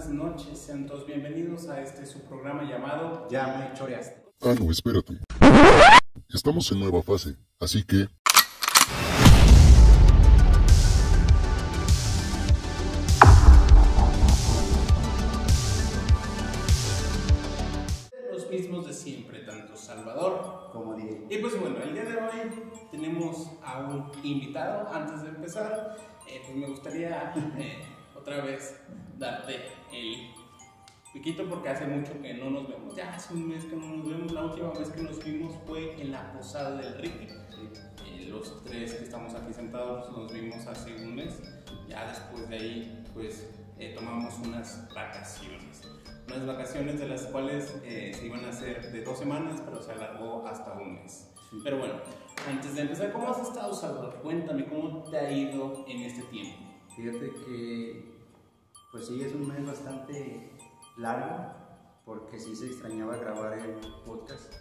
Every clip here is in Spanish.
buenas noches, sean todos bienvenidos a su programa llamado Ya me choreaste. Ah, no, espérate. Estamos en nueva fase, así que... los mismos de siempre, tanto Salvador como diré. y pues bueno, el día de hoy tenemos a un invitado. Antes de empezar, pues me gustaría otra vez darte el piquito porque hace mucho que no nos vemos. Ya hace un mes que no nos vemos. La última vez que nos vimos fue en la posada del Ricky. Los tres que estamos aquí sentados nos vimos hace un mes. Ya después de ahí pues tomamos unas vacaciones. Unas vacaciones de las cuales se iban a hacer de 2 semanas, pero se alargó hasta un mes. Pero bueno, antes de empezar, ¿cómo has estado, Salvador? Cuéntame, ¿cómo te ha ido en este tiempo? Fíjate que, pues sí, es un mes bastante largo, porque sí se extrañaba grabar el podcast.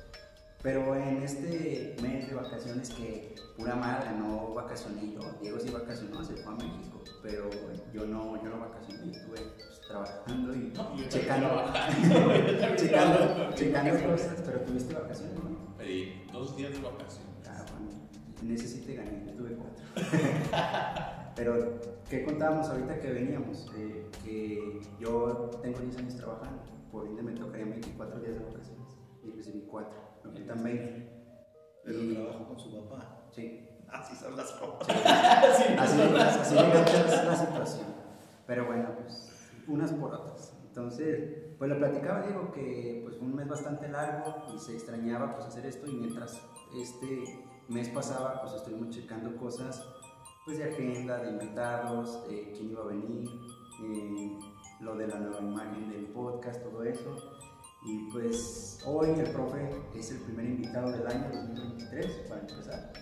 Pero en este mes de vacaciones, que pura mala, no vacacioné yo. Diego sí vacacionó, se fue a México, pero yo no vacacioné, estuve pues, trabajando y checando cosas. Pero tuviste vacaciones, ¿no? Pedí 2 días de vacaciones. Ah, bueno, en ese sí te gané, yo tuve 4. Pero, ¿qué contábamos ahorita que veníamos? Que yo tengo 10 años trabajando, por ende me tocarían 24 días de vacaciones y recibí 4. Me quitan 20. Pero trabajo con su papá. Sí. Así son las cosas. Sí. Así es la situación. Pero bueno, pues unas por otras. Entonces, pues lo platicaba, Diego, que pues fue un mes bastante largo y se extrañaba pues hacer esto, y mientras este mes pasaba, pues estuvimos checando cosas pues de agenda, de invitados, de quién iba a venir, lo de la nueva imagen del podcast, todo eso. Y pues hoy el profe es el primer invitado del año 2023, para empezar.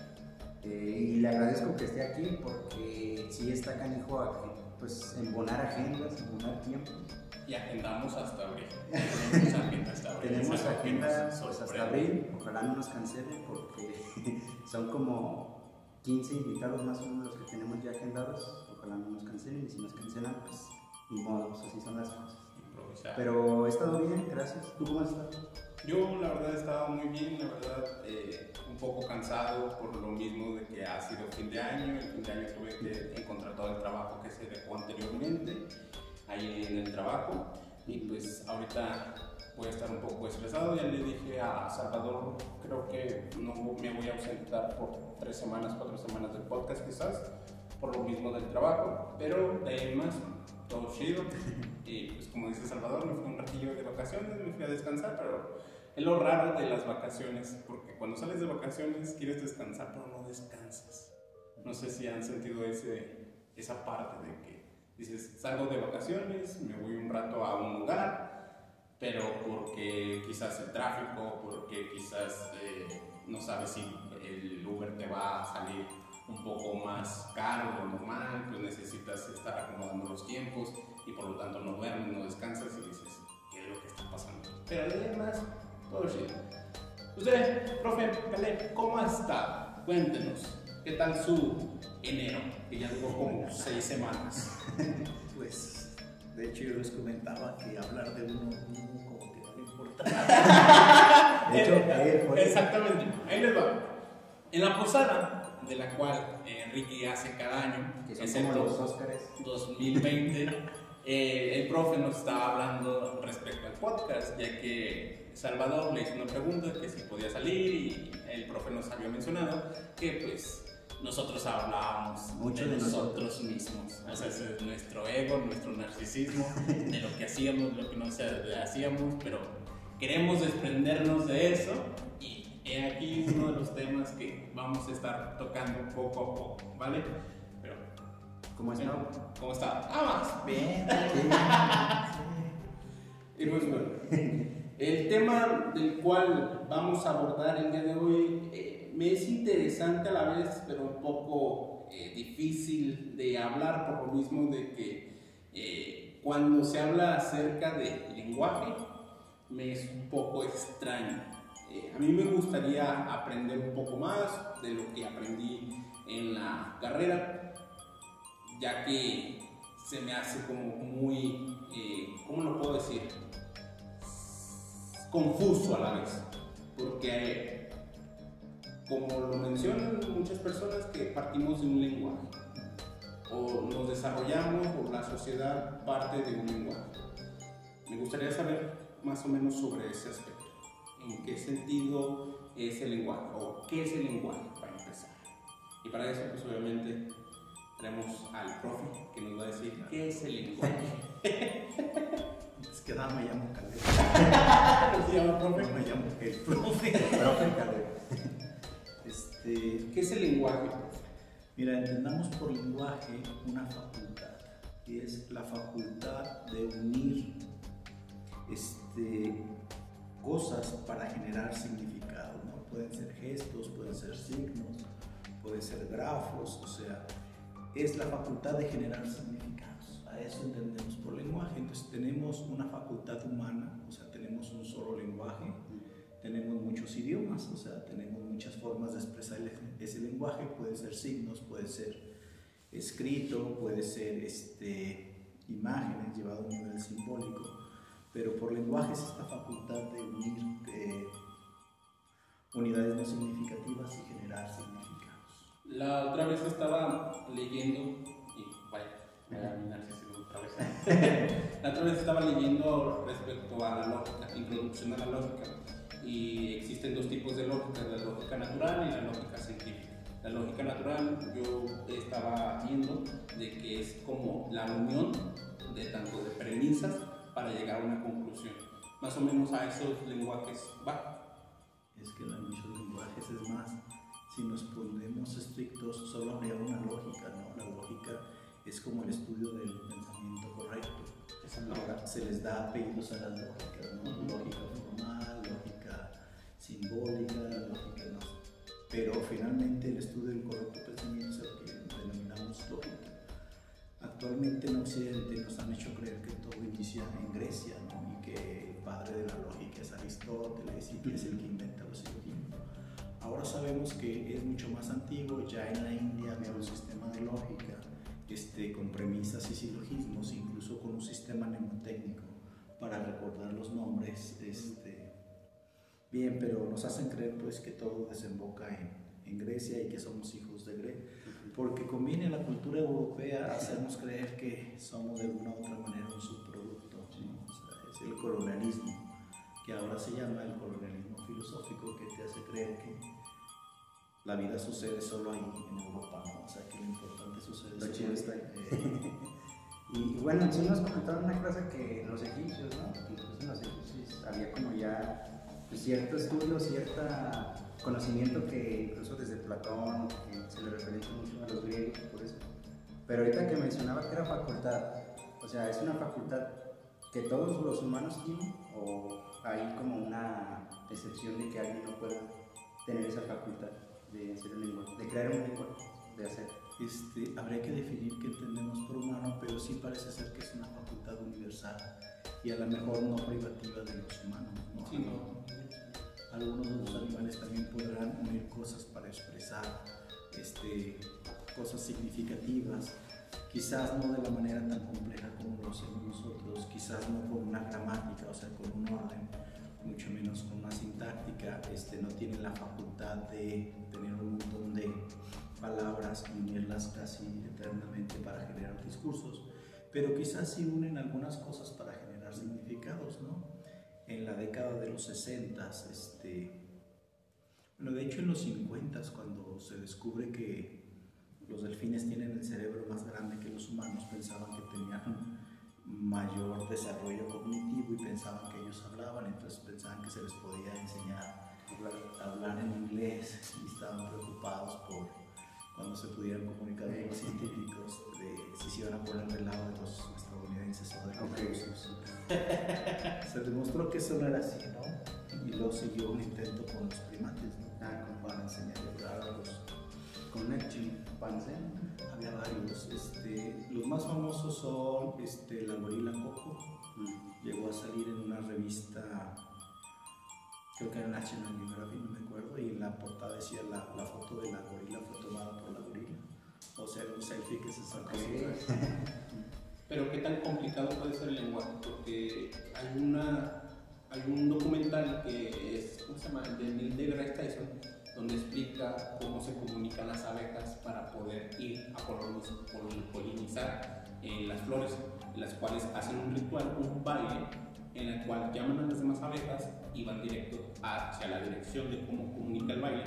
Y le agradezco que esté aquí porque sí está canijo pues embonar agendas, embonar tiempos. Y agendamos hasta abril. Tenemos agenda pues, hasta abril. Ojalá no nos cancelen porque son como 15 invitados más o menos los que tenemos ya agendados. Ojalá no nos cancelen, y si nos cancelan, pues ni modo, pues así son las cosas. Pero he estado bien, gracias. ¿Tú cómo has estado? Yo la verdad he estado muy bien, la verdad un poco cansado por lo mismo de que ha sido fin de año. El fin de año tuve que encontrar todo el trabajo que se dejó anteriormente ahí en el trabajo, y pues ahorita voy a estar un poco estresado. Ya le dije a Salvador, creo que no me voy a ausentar por 3 semanas, 4 semanas del podcast quizás, por lo mismo del trabajo, pero de ahí más todo chido. Y pues como dice Salvador, me fui un ratillo de vacaciones, me fui a descansar, pero es lo raro de las vacaciones, porque cuando sales de vacaciones quieres descansar, pero no descansas. No sé si han sentido esa parte de que dices, salgo de vacaciones, me voy un rato a un lugar, pero porque quizás el tráfico, porque quizás no sabes si el Uber te va a salir un poco más caro de lo normal, pues necesitas estar acomodando los tiempos y por lo tanto no duermes, no descansas y dices, ¿qué es lo que está pasando? Pero además, todo chido. Usted, profe, Caleb, ¿cómo ha estado? Cuéntenos, ¿qué tal su enero? Que ya duró como 6 semanas. Pues, de hecho, yo les comentaba que hablar de uno mismo como que no le importa. De hecho, exactamente, ahí les va. En la posada, de la cual Ricky hace cada año, que son como los Óscares 2020, el profe nos estaba hablando respecto al podcast, ya que Salvador le hizo una pregunta que si podía salir, y el profe nos había mencionado que pues nosotros hablábamos mucho de nosotros mismos, o sea, ese es nuestro ego, nuestro narcisismo, de lo que hacíamos, lo que no hacíamos, pero queremos desprendernos de eso, y he aquí uno de los temas que vamos a estar tocando poco a poco, ¿vale? Pero, ¿cómo está? ¿Cómo está? Más bien. Y pues bueno, el tema del cual vamos a abordar el día de hoy me es interesante a la vez, pero un poco difícil de hablar, por lo mismo de que cuando se habla acerca de lenguaje me es un poco extraño. A mí me gustaría aprender un poco más de lo que aprendí en la carrera, ya que se me hace como muy, ¿cómo lo puedo decir? Confuso a la vez, porque como lo mencionan muchas personas que partimos de un lenguaje, o nos desarrollamos o la sociedad parte de un lenguaje. Me gustaría saber más o menos sobre ese aspecto, en qué sentido es el lenguaje, o qué es el lenguaje para empezar. Y para eso pues obviamente tenemos al profe que nos va a decir qué es el lenguaje. Es que nada, me llamo Calero. ¿Cómo se llama, profe? No me llamo el profe. Profe Calero. ¿Qué es el lenguaje? Mira, entendamos por lenguaje una facultad, que es la facultad de unir cosas para generar significado, ¿no? Pueden ser gestos, pueden ser signos, pueden ser grafos, o sea, es la facultad de generar significados. A eso entendemos por lenguaje. Entonces tenemos una facultad humana, o sea, tenemos un solo lenguaje, tenemos muchos idiomas, o sea, tenemos muchas formas de expresar ese lenguaje. Puede ser signos, puede ser escrito, puede ser imágenes llevado a un nivel simbólico, pero por lenguaje es esta facultad de unir unidades no significativas y generar significados. La otra vez estaba leyendo, y vaya a mi narcisismo otra vez. La otra vez estaba leyendo respecto a la lógica, introducción a la lógica, y existen dos tipos de lógica, la lógica natural y la lógica científica. La lógica natural yo estaba viendo de que es como la unión de tanto de premisas para llegar a una conclusión. Más o menos a esos lenguajes va. Es que no hay muchos lenguajes, es más, si nos ponemos estrictos, solo habría una lógica, ¿no? La lógica es como el estudio del pensamiento correcto. Se les da apellidos a las lógicas, ¿no? Lógica formal, lógica simbólica, lógica no. Pero finalmente el estudio del correcto pensamiento es el que denominamos lógica. Actualmente en Occidente nos han hecho creer que todo inicia en Grecia, ¿no? Y que el padre de la lógica es Aristóteles y que es el que inventa los silogismos. Ahora sabemos que es mucho más antiguo. Ya en la India había un sistema de lógica con premisas y silogismos, incluso con un sistema mnemotécnico para recordar los nombres. Bien, pero nos hacen creer pues que todo desemboca en Grecia y que somos hijos de Grecia, porque conviene a la cultura europea hacernos creer que somos de alguna u otra manera un subproducto, ¿no? O sea, es el colonialismo, que ahora se llama el colonialismo filosófico, que te hace creer que la vida sucede solo ahí en Europa, ¿no? O sea, que lo importante sucede Lo solo chido ahí. está ahí. Y bueno, sí nos comentaron en una clase que los egipcios, ¿no? Incluso en los egipcios había como ya pues, cierto estudio, cierto conocimiento que incluso desde Platón, que se le referencia mucho a los griegos por eso. Pero ahorita que mencionaba que era facultad, o sea, ¿es una facultad que todos los humanos tienen o hay como una excepción de que alguien no pueda tener esa facultad de hacer un lenguaje, de crear un lenguaje, de hacer? Habría que definir qué entendemos por humano, pero sí parece ser que es una facultad universal y a lo mejor no privativa de los humanos, ¿no? Sí, no. Algunos de los animales también podrán unir cosas para expresar cosas significativas, quizás no de la manera tan compleja como lo hacemos nosotros, quizás no con una gramática, o sea, con un orden, mucho menos con una sintáctica. No tienen la facultad de tener un montón de palabras y unirlas casi eternamente para generar discursos, pero quizás sí unen algunas cosas para generar significados, ¿no? En la década de los 60, bueno, de hecho en los 50, cuando se descubre que los delfines tienen el cerebro más grande que los humanos, pensaban que tenían mayor desarrollo cognitivo y pensaban que ellos hablaban, entonces pensaban que se les podía enseñar a hablar en inglés y estaban preocupados por cuando se pudieran comunicar con los científicos de si se iban a poner del lado de los estadounidenses o de los rusos. Se demostró que eso no era así, ¿no? Y luego siguió un intento con los primates, ¿no? Para enseñarle a hablar a los... Con el chimpancé. Había varios. Los más famosos son la gorila Coco. Llegó a salir en una revista, creo que era National Geographic, no me acuerdo, y en la portada decía la foto de la gorila fue tomada por la gorila. O sea, era un selfie que se sacó. Pero qué tan complicado puede ser el lenguaje, porque hay un documental que es, ¿cómo se llama? De Neil deGrasse Tyson, donde explica cómo se comunican las abejas para poder ir a polinizar las flores, en las cuales hacen un ritual, un baile, en el cual llaman a las demás abejas y van directo hacia la dirección de cómo comunica el baile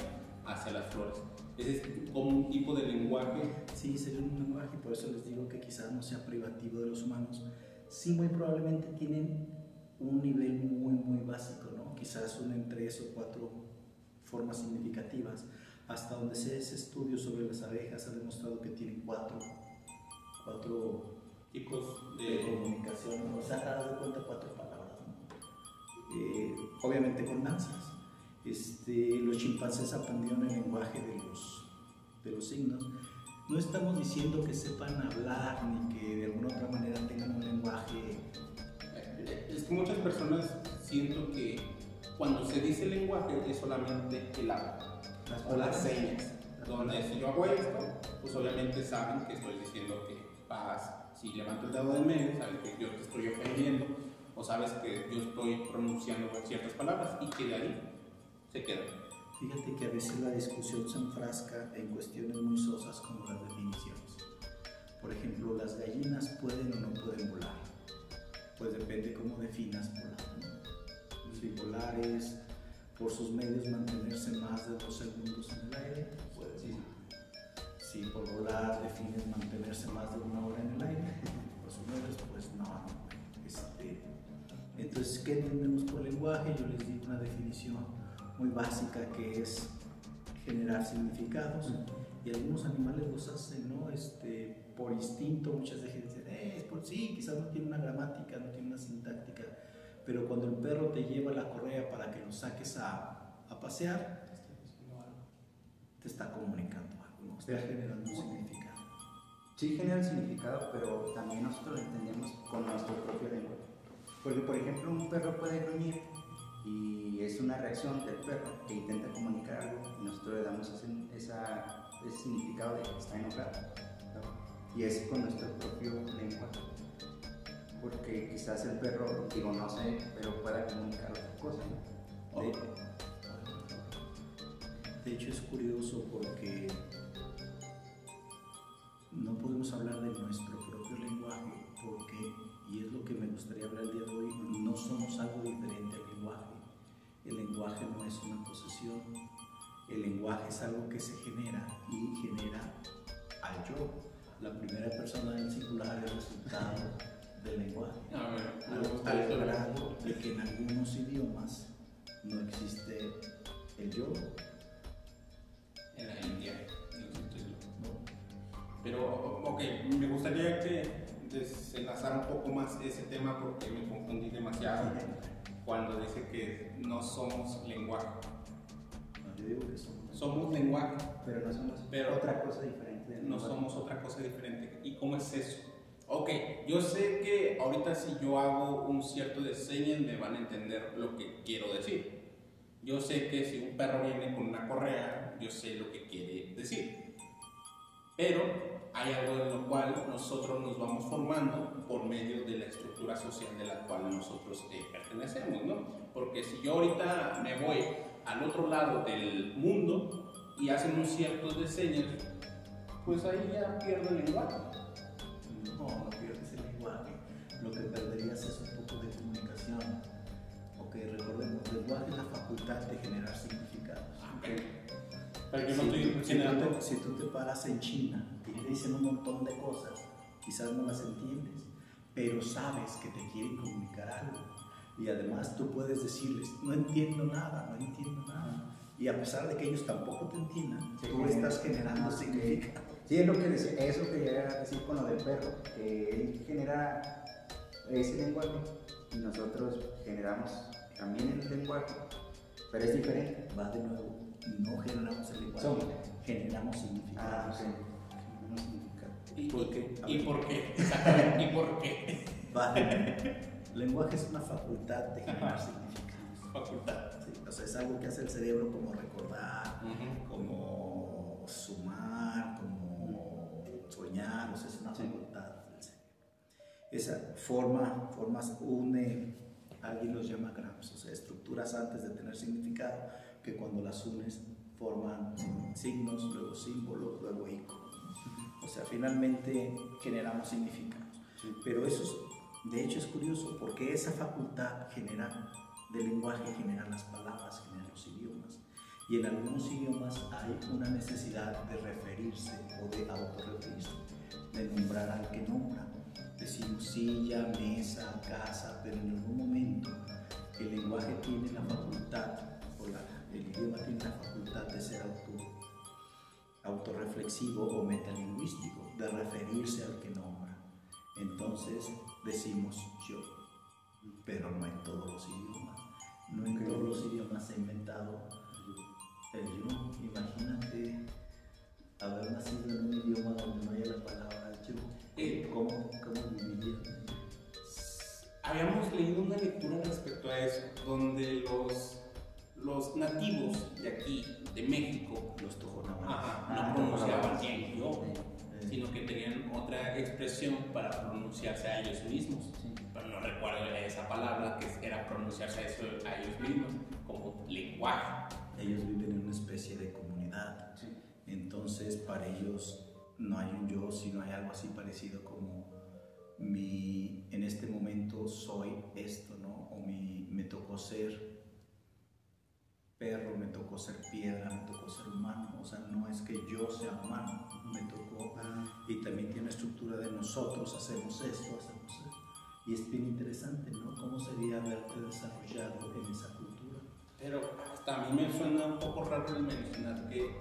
hacia las flores. Ese es como un tipo de lenguaje. Sí, sería un lenguaje, por eso les digo que quizás no sea privativo de los humanos. Sí, muy probablemente tienen un nivel muy básico, ¿no? Quizás en 3 o 4 formas significativas. Hasta donde se hace estudio sobre las abejas ha demostrado que tienen 4 Tipos de comunicación, o sea, haz de cuenta 4 palabras, ¿no? Obviamente con danzas. Los chimpancés aprendieron el lenguaje de los signos. No estamos diciendo que sepan hablar ni que de alguna otra manera tengan un lenguaje. Es que muchas personas siento que cuando se dice lenguaje es solamente el habla o las señas, donde si yo hago esto, pues obviamente saben que estoy diciendo que paz. Si levanto el dedo del medio, sabes que yo te estoy ofendiendo, o sabes que yo estoy pronunciando ciertas palabras y que de ahí se queda. Fíjate que a veces la discusión se enfrasca en cuestiones muy sosas como las definiciones. Por ejemplo, ¿las gallinas pueden o no pueden volar? Pues depende cómo definas volar, ¿no? Si volar es por sus medios mantenerse más de 2 segundos en el aire, puedes volar. Si por volar defines mantenerse más de 1 hora en el aire, por sus medios, pues no. Entonces, ¿qué entendemos por lenguaje? Yo les digo una definición muy básica que es generar significados, y algunos animales los hacen, ¿no? Por instinto. Muchas veces dicen, sí, quizás no tiene una gramática, no tiene una sintáctica, pero cuando el perro te lleva la correa para que lo saques a pasear, te está comunicando algo, ¿no? Está generando un significado. Sí genera el significado, pero también nosotros lo entendemos con nuestro propio lenguaje. Porque, por ejemplo, un perro puede gruñir y es una reacción del perro que intenta comunicar algo y nosotros le damos ese significado de que está enojado, ¿no? Y es con nuestro propio lenguaje, porque quizás el perro, digo, no sé, pero pueda comunicar otra cosa, ¿no? De hecho es curioso porque no podemos hablar de nuestro propio lenguaje porque, y es lo que me gustaría hablar el día de hoy, no somos algo diferente al lenguaje. El lenguaje no es una posesión, el lenguaje es algo que se genera y genera al yo. La primera persona del singular es el resultado del lenguaje. Al grado de que en algunos idiomas no existe el yo. En la India, no. Pero, ok, me gustaría que desenlazara un poco más ese tema porque me confundí demasiado cuando dice que no somos lenguaje. No, yo digo que somos. Somos lenguaje, pero no somos otra cosa diferente. No somos otra cosa diferente. ¿Y cómo es eso? Ok, yo sé que ahorita si yo hago un cierto de señas me van a entender lo que quiero decir. Yo sé que si un perro viene con una correa, yo sé lo que quiere decir. Pero hay algo en lo cual nosotros nos vamos formando por medio de la estructura social de la cual nosotros pertenecemos, ¿no? Porque si yo ahorita me voy al otro lado del mundo y hacen un cierto de señas, pues ahí ya pierdo el lenguaje. No pierdes el lenguaje. Lo que perderías es un poco de comunicación. Ok, recordemos, el lenguaje es la facultad de generar significados. Okay. Pero yo no estoy generando. Si tú te paras en China y te dicen un montón de cosas, quizás no las entiendes, pero sabes que te quieren comunicar algo. Y además tú puedes decirles, no entiendo nada, no entiendo nada. Y a pesar de que ellos tampoco te entiendan, tú estás generando significado. Sí, es lo que decía, eso quería decir con lo del perro, que él genera ese lenguaje y nosotros generamos también el lenguaje, pero es diferente. Va de nuevo, no generamos el lenguaje, generamos significados. Generamos significado. ¿Y por qué? ¿Y por qué? Exactamente, ¿y por qué? Vale. Lenguaje es una facultad de generar significados. Facultad. Sí, o sea, es algo que hace el cerebro, como recordar, como sumar, como soñar, o sea, es una facultad del cerebro. esa formas alguien los llama grams, o sea, estructuras antes de tener significado, que cuando las unes forman signos, luego símbolos, luego iconos. O sea, finalmente generamos significados. Pero eso, de hecho, es curioso, porque esa facultad general del lenguaje genera las palabras, genera los idiomas. Y en algunos idiomas hay una necesidad de referirse o de autorreferirse, de nombrar al que nombra. Decimos silla, mesa, casa, pero en algún momento el lenguaje tiene la facultad, el idioma tiene la facultad de ser autorreflexivo o metalingüístico, de referirse al que nombra. Entonces decimos yo, pero no en todos los idiomas. No en todos los idiomas se ha inventado el yo. Imagínate haber nacido en un idioma donde no haya la palabra yo. ¿Cómo viviría? Habíamos leído una lectura respecto a eso, donde los nativos de aquí, de México, Los tojonahuanas. no pronunciaban bien yo, sino que tenían otra expresión para pronunciarse a ellos mismos. Pero no recuerdo esa palabra, que era pronunciarse a ellos mismos, como lenguaje. Ellos viven en una especie de comunidad. Entonces, para ellos no hay un yo, sino hay algo así parecido como en este momento soy esto, ¿no? O me tocó ser perro, me tocó ser piedra, me tocó ser humano. O sea, no es que yo sea humano, me tocó. Y también tiene una estructura de nosotros hacemos esto, hacemos esto. Y es bien interesante, ¿no? ¿Cómo sería haberte desarrollado en esa cultura? Pero hasta a mí me suena un poco raro el mencionar que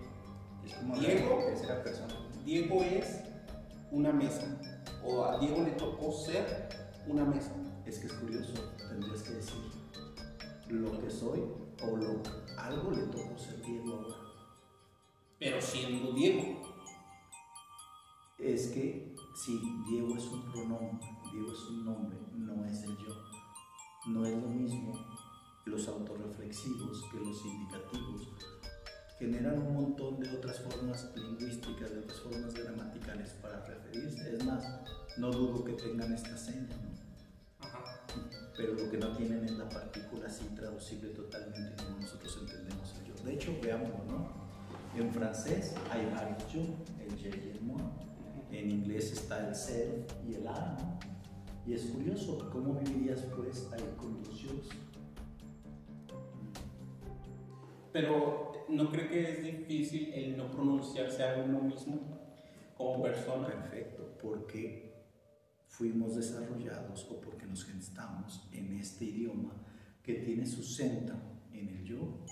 Es como Diego, la tercera persona. Diego es una mesa, o a Diego le tocó ser una mesa. Es que es curioso, tendrías que decir lo que soy o algo le tocó ser Diego ahora. Pero siendo Diego. Es que si Diego es un pronombre, Diego es un nombre, no es el yo. No es lo mismo los autorreflexivos que los indicativos. Generan un montón de otras formas lingüísticas, de otras formas gramaticales para referirse. Es más, no dudo que tengan esta seña, ¿no? Pero lo que no tienen es la partícula así traducible totalmente como nosotros entendemos el yo. De hecho, veámoslo, ¿no? En francés hay varios yo, el je y el moi. En inglés está el ser y el I, ¿no? Y es curioso, ¿cómo vivirías pues ahí con los yos? Pero ¿no cree que es difícil el no pronunciarse a uno mismo como persona? Perfecto, porque fuimos desarrollados o porque nos gestamos en este idioma que tiene su centro en el yo.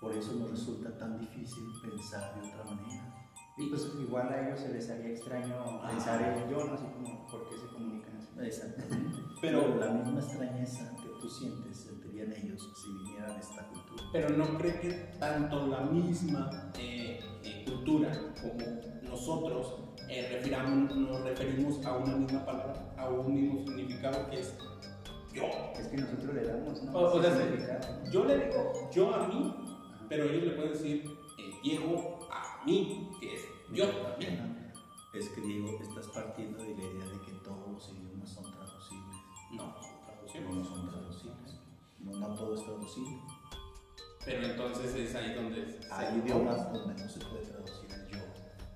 Por eso nos resulta tan difícil pensar de otra manera. Y pues igual a ellos se les haría extraño pensar en yo, ¿no? Así como, ¿por qué se comunican así? Exactamente. Pero la misma extrañeza que tú sientes sentirían ellos si vinieran a esta cultura. Pero no cree que tanto la misma cultura como nosotros nos referimos a una misma palabra, a un mismo significado que es yo. Es que nosotros le damos, ¿no? O sea, significado. yo le digo yo a mí, pero ellos le pueden decir Diego a mí, que es yo también. Es que Diego, estás partiendo de la idea de que todos los idiomas son traducibles. No, No son traducibles. No todo es traducible. Pero entonces es ahí donde hay idiomas donde no se puede traducir el yo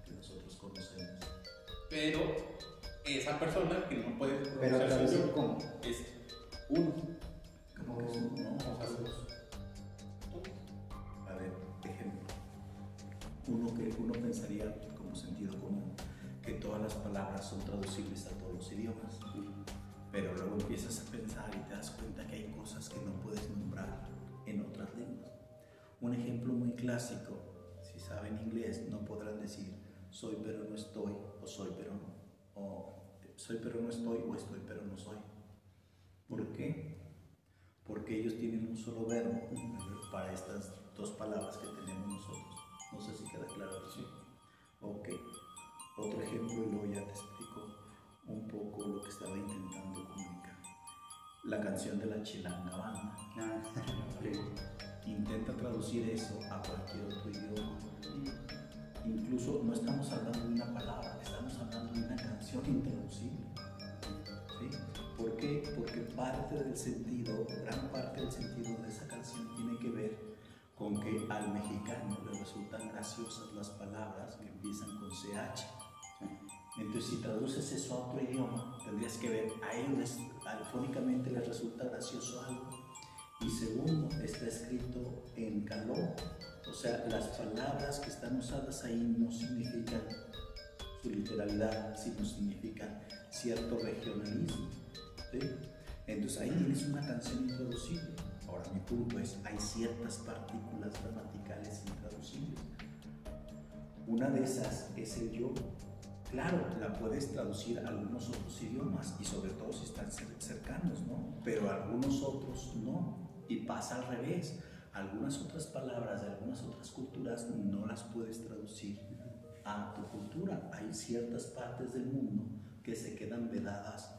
que nosotros conocemos. Pero esa persona que no puede Pero pronunciarse traducir yo ¿cómo? es uno. ¿Cómo que es uno? No, O sea, a ver, ejemplo. Uno pensaría como sentido común que todas las palabras son traducibles a todos los idiomas. Pero luego empiezas a pensar y te das cuenta que hay cosas que no puedes nombrar en otras lenguas. Un ejemplo muy clásico, si saben inglés, no podrán decir soy pero no estoy, o soy pero no, o soy pero no estoy, o estoy pero no soy. ¿Por qué? Porque ellos tienen un solo verbo para estas dos palabras que tenemos nosotros. No sé si queda claro. Sí. Ok. Otro ejemplo y luego ya te explico un poco lo que estaba intentando comunicar. La canción de la Chilanga Banda. Intenta traducir eso a cualquier otro idioma. Incluso no estamos hablando de una palabra, estamos hablando de una canción intraducible. ¿Sí? qué? Porque parte del sentido, gran parte del sentido de esa canción tiene que ver con que al mexicano le resultan graciosas las palabras que empiezan con CH. Entonces, si traduces eso a otro idioma, tendrías que ver, a ellos fónicamente les resulta gracioso algo. Y segundo, está escrito en caló. O sea, las palabras que están usadas ahí no significan su literalidad, sino significan cierto regionalismo. ¿Sí? Entonces ahí tienes una canción intraducible. Ahora mi punto es, hay ciertas partículas gramaticales intraducibles. Una de esas es el yo. Claro, la puedes traducir a algunos otros idiomas y sobre todo si están cercanos, ¿no? Pero algunos otros no. Y pasa al revés. Algunas otras palabras de algunas otras culturas no las puedes traducir a tu cultura. Hay ciertas partes del mundo que se quedan vedadas.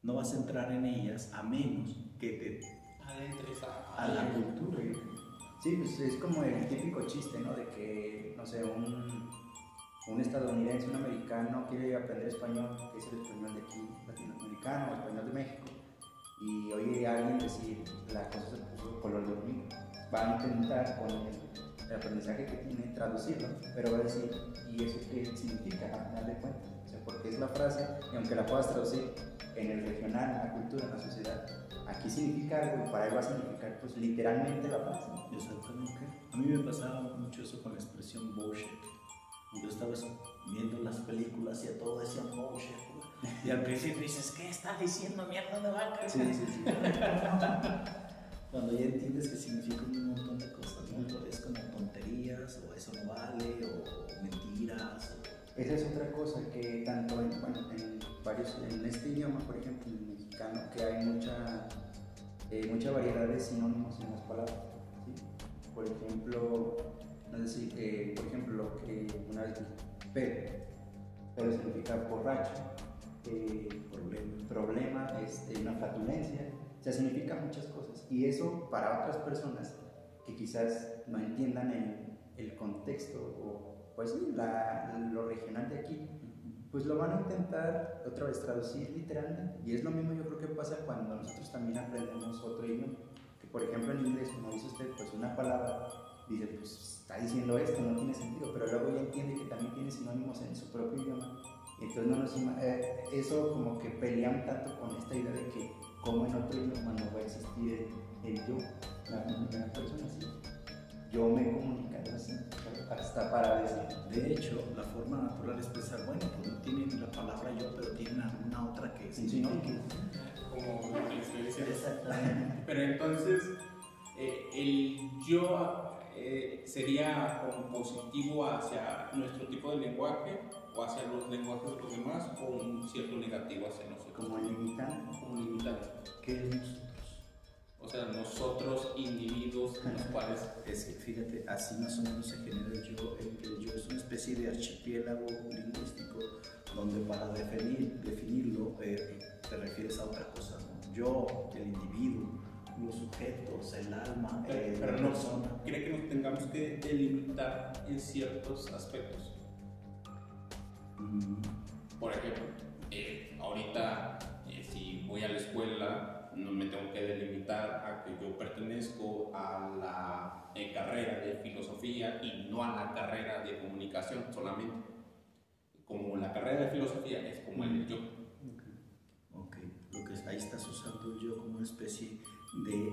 No vas a entrar en ellas a menos que te adentres a la cultura. Sí, pues es como el típico chiste, ¿no? De que, no sé, un estadounidense, un americano quiere aprender español, que es el español de aquí, latinoamericano, o español de México, y oye a alguien decir, la cosa se puso color de hormiga. Va a intentar con el aprendizaje que tiene traducirlo, pero va a decir, ¿y eso qué significa a final de cuentas? O sea, porque es la frase, y aunque la puedas traducir en el regional, en la cultura, en la sociedad, aquí significa algo y para él va a significar pues literalmente la frase. Exactamente. A mí me pasaba mucho eso con la expresión bullshit. Yo estaba viendo las películas y a todo decían bullshit. Y al principio dices, ¿qué está diciendo, mierda de vaca? Sí, sí, sí. Cuando ya entiendes que significa un montón de cosas, ¿no? Es como tonterías, o eso no vale, o mentiras. Esa es otra cosa que tanto en este idioma, por ejemplo, en el mexicano, que hay mucha variedad de sinónimos en las palabras. ¿Sí? Por ejemplo, no sé si, por ejemplo, lo que una vez dije, pero significa borracho, problema, una flatulencia, o sea, significa muchas cosas. Y eso para otras personas que quizás no entiendan el contexto o pues sí, lo regional de aquí, pues lo van a intentar otra vez traducir literalmente. Y es lo mismo yo creo que pasa cuando nosotros también aprendemos otro idioma. Que por ejemplo en inglés, como dice usted, pues una palabra dice, pues está diciendo esto, no tiene sentido, pero luego ya entiende que también tiene sinónimos en su propio idioma. Entonces eso como que pelean tanto con esta idea de que como en otro idioma no va a existir el yo, la primera persona así. Yo me he comunicado así, hasta para decir. De hecho, la forma natural es pensar, bueno, pues no tienen la palabra yo, pero tienen alguna otra que sí, ¿no? Como lo que estoy diciendo. Exactamente. Pero entonces, el yo sería como positivo hacia nuestro tipo de lenguaje o hacia los lenguajes de los demás, o un cierto negativo hacia nosotros. Como limitante. Como limitante. ¿Qué es nosotros? O sea, nosotros, individuos, los cuales... Es que fíjate, así más o menos se genera el yo. El yo es una especie de archipiélago lingüístico donde para definirlo te refieres a otra cosa, ¿no? Yo, el individuo, los sujetos, el alma, pero la no, persona. ¿Cree que nos tengamos que delimitar en ciertos aspectos? Por ejemplo, ahorita si voy a la escuela, no me tengo que delimitar a que yo pertenezco a la carrera de filosofía y no a la carrera de comunicación solamente. Como la carrera de filosofía es como el yo. Ok, ahí estás usando el yo como una especie de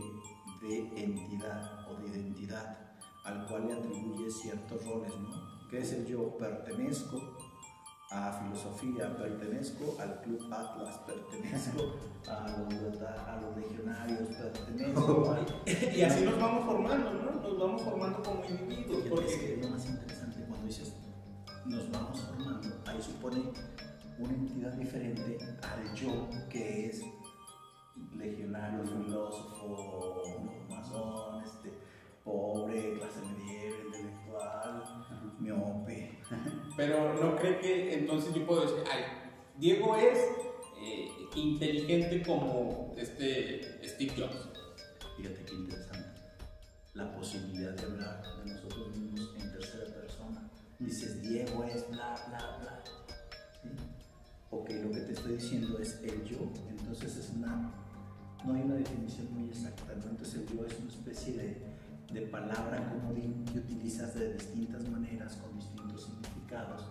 entidad o de identidad al cual le atribuye ciertos roles, ¿no? ¿Qué es el yo? Pertenezco a filosofía, pertenezco al Club Atlas, pertenezco a los legionarios, pertenezco y así nos vamos formando, ¿no? Nos vamos formando como individuos. Porque es lo más interesante cuando dices nos vamos formando, ahí supone una entidad diferente al yo que es legionario, filósofo, masón, pobre, clase media, intelectual, miope. Pero no cree que entonces yo puedo decir, ay, Diego es inteligente como Steve Jobs. Fíjate qué interesante. La posibilidad de hablar de nosotros mismos en tercera persona. Dices, Diego es bla, bla, bla. ¿Sí? ok, lo que te estoy diciendo es el yo, entonces no hay una definición muy exacta, ¿no? Entonces el yo es una especie de palabra comodín que utilizas de distintas maneras, con distintos significados,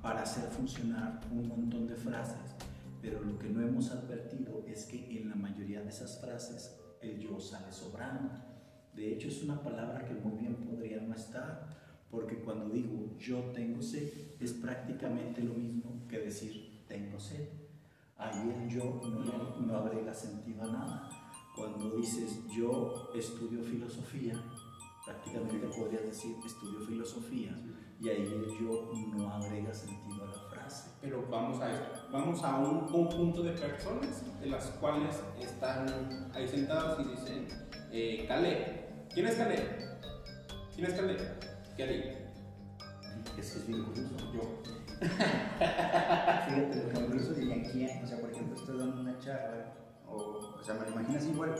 para hacer funcionar un montón de frases, pero lo que no hemos advertido es que en la mayoría de esas frases el yo sale sobrando. De hecho, es una palabra que muy bien podría no estar, porque cuando digo yo tengo sed, es prácticamente lo mismo que decir tengo sed. Ahí el yo no agrega sentido a nada. Cuando dices yo estudio filosofía, prácticamente podrías decir estudio filosofía, y ahí el yo no agrega sentido a la frase. Pero vamos a esto, vamos a un conjunto de personas de las cuales están ahí sentados y dicen Caleb. ¿Quién es Caleb? ¿Quién es Caleb? ¿Qué haría? Eso es bien curioso. Yo. Fíjate, lo que incluso diría quién, o sea, por ejemplo, estás dando una charla, o sea, me lo imaginas igual,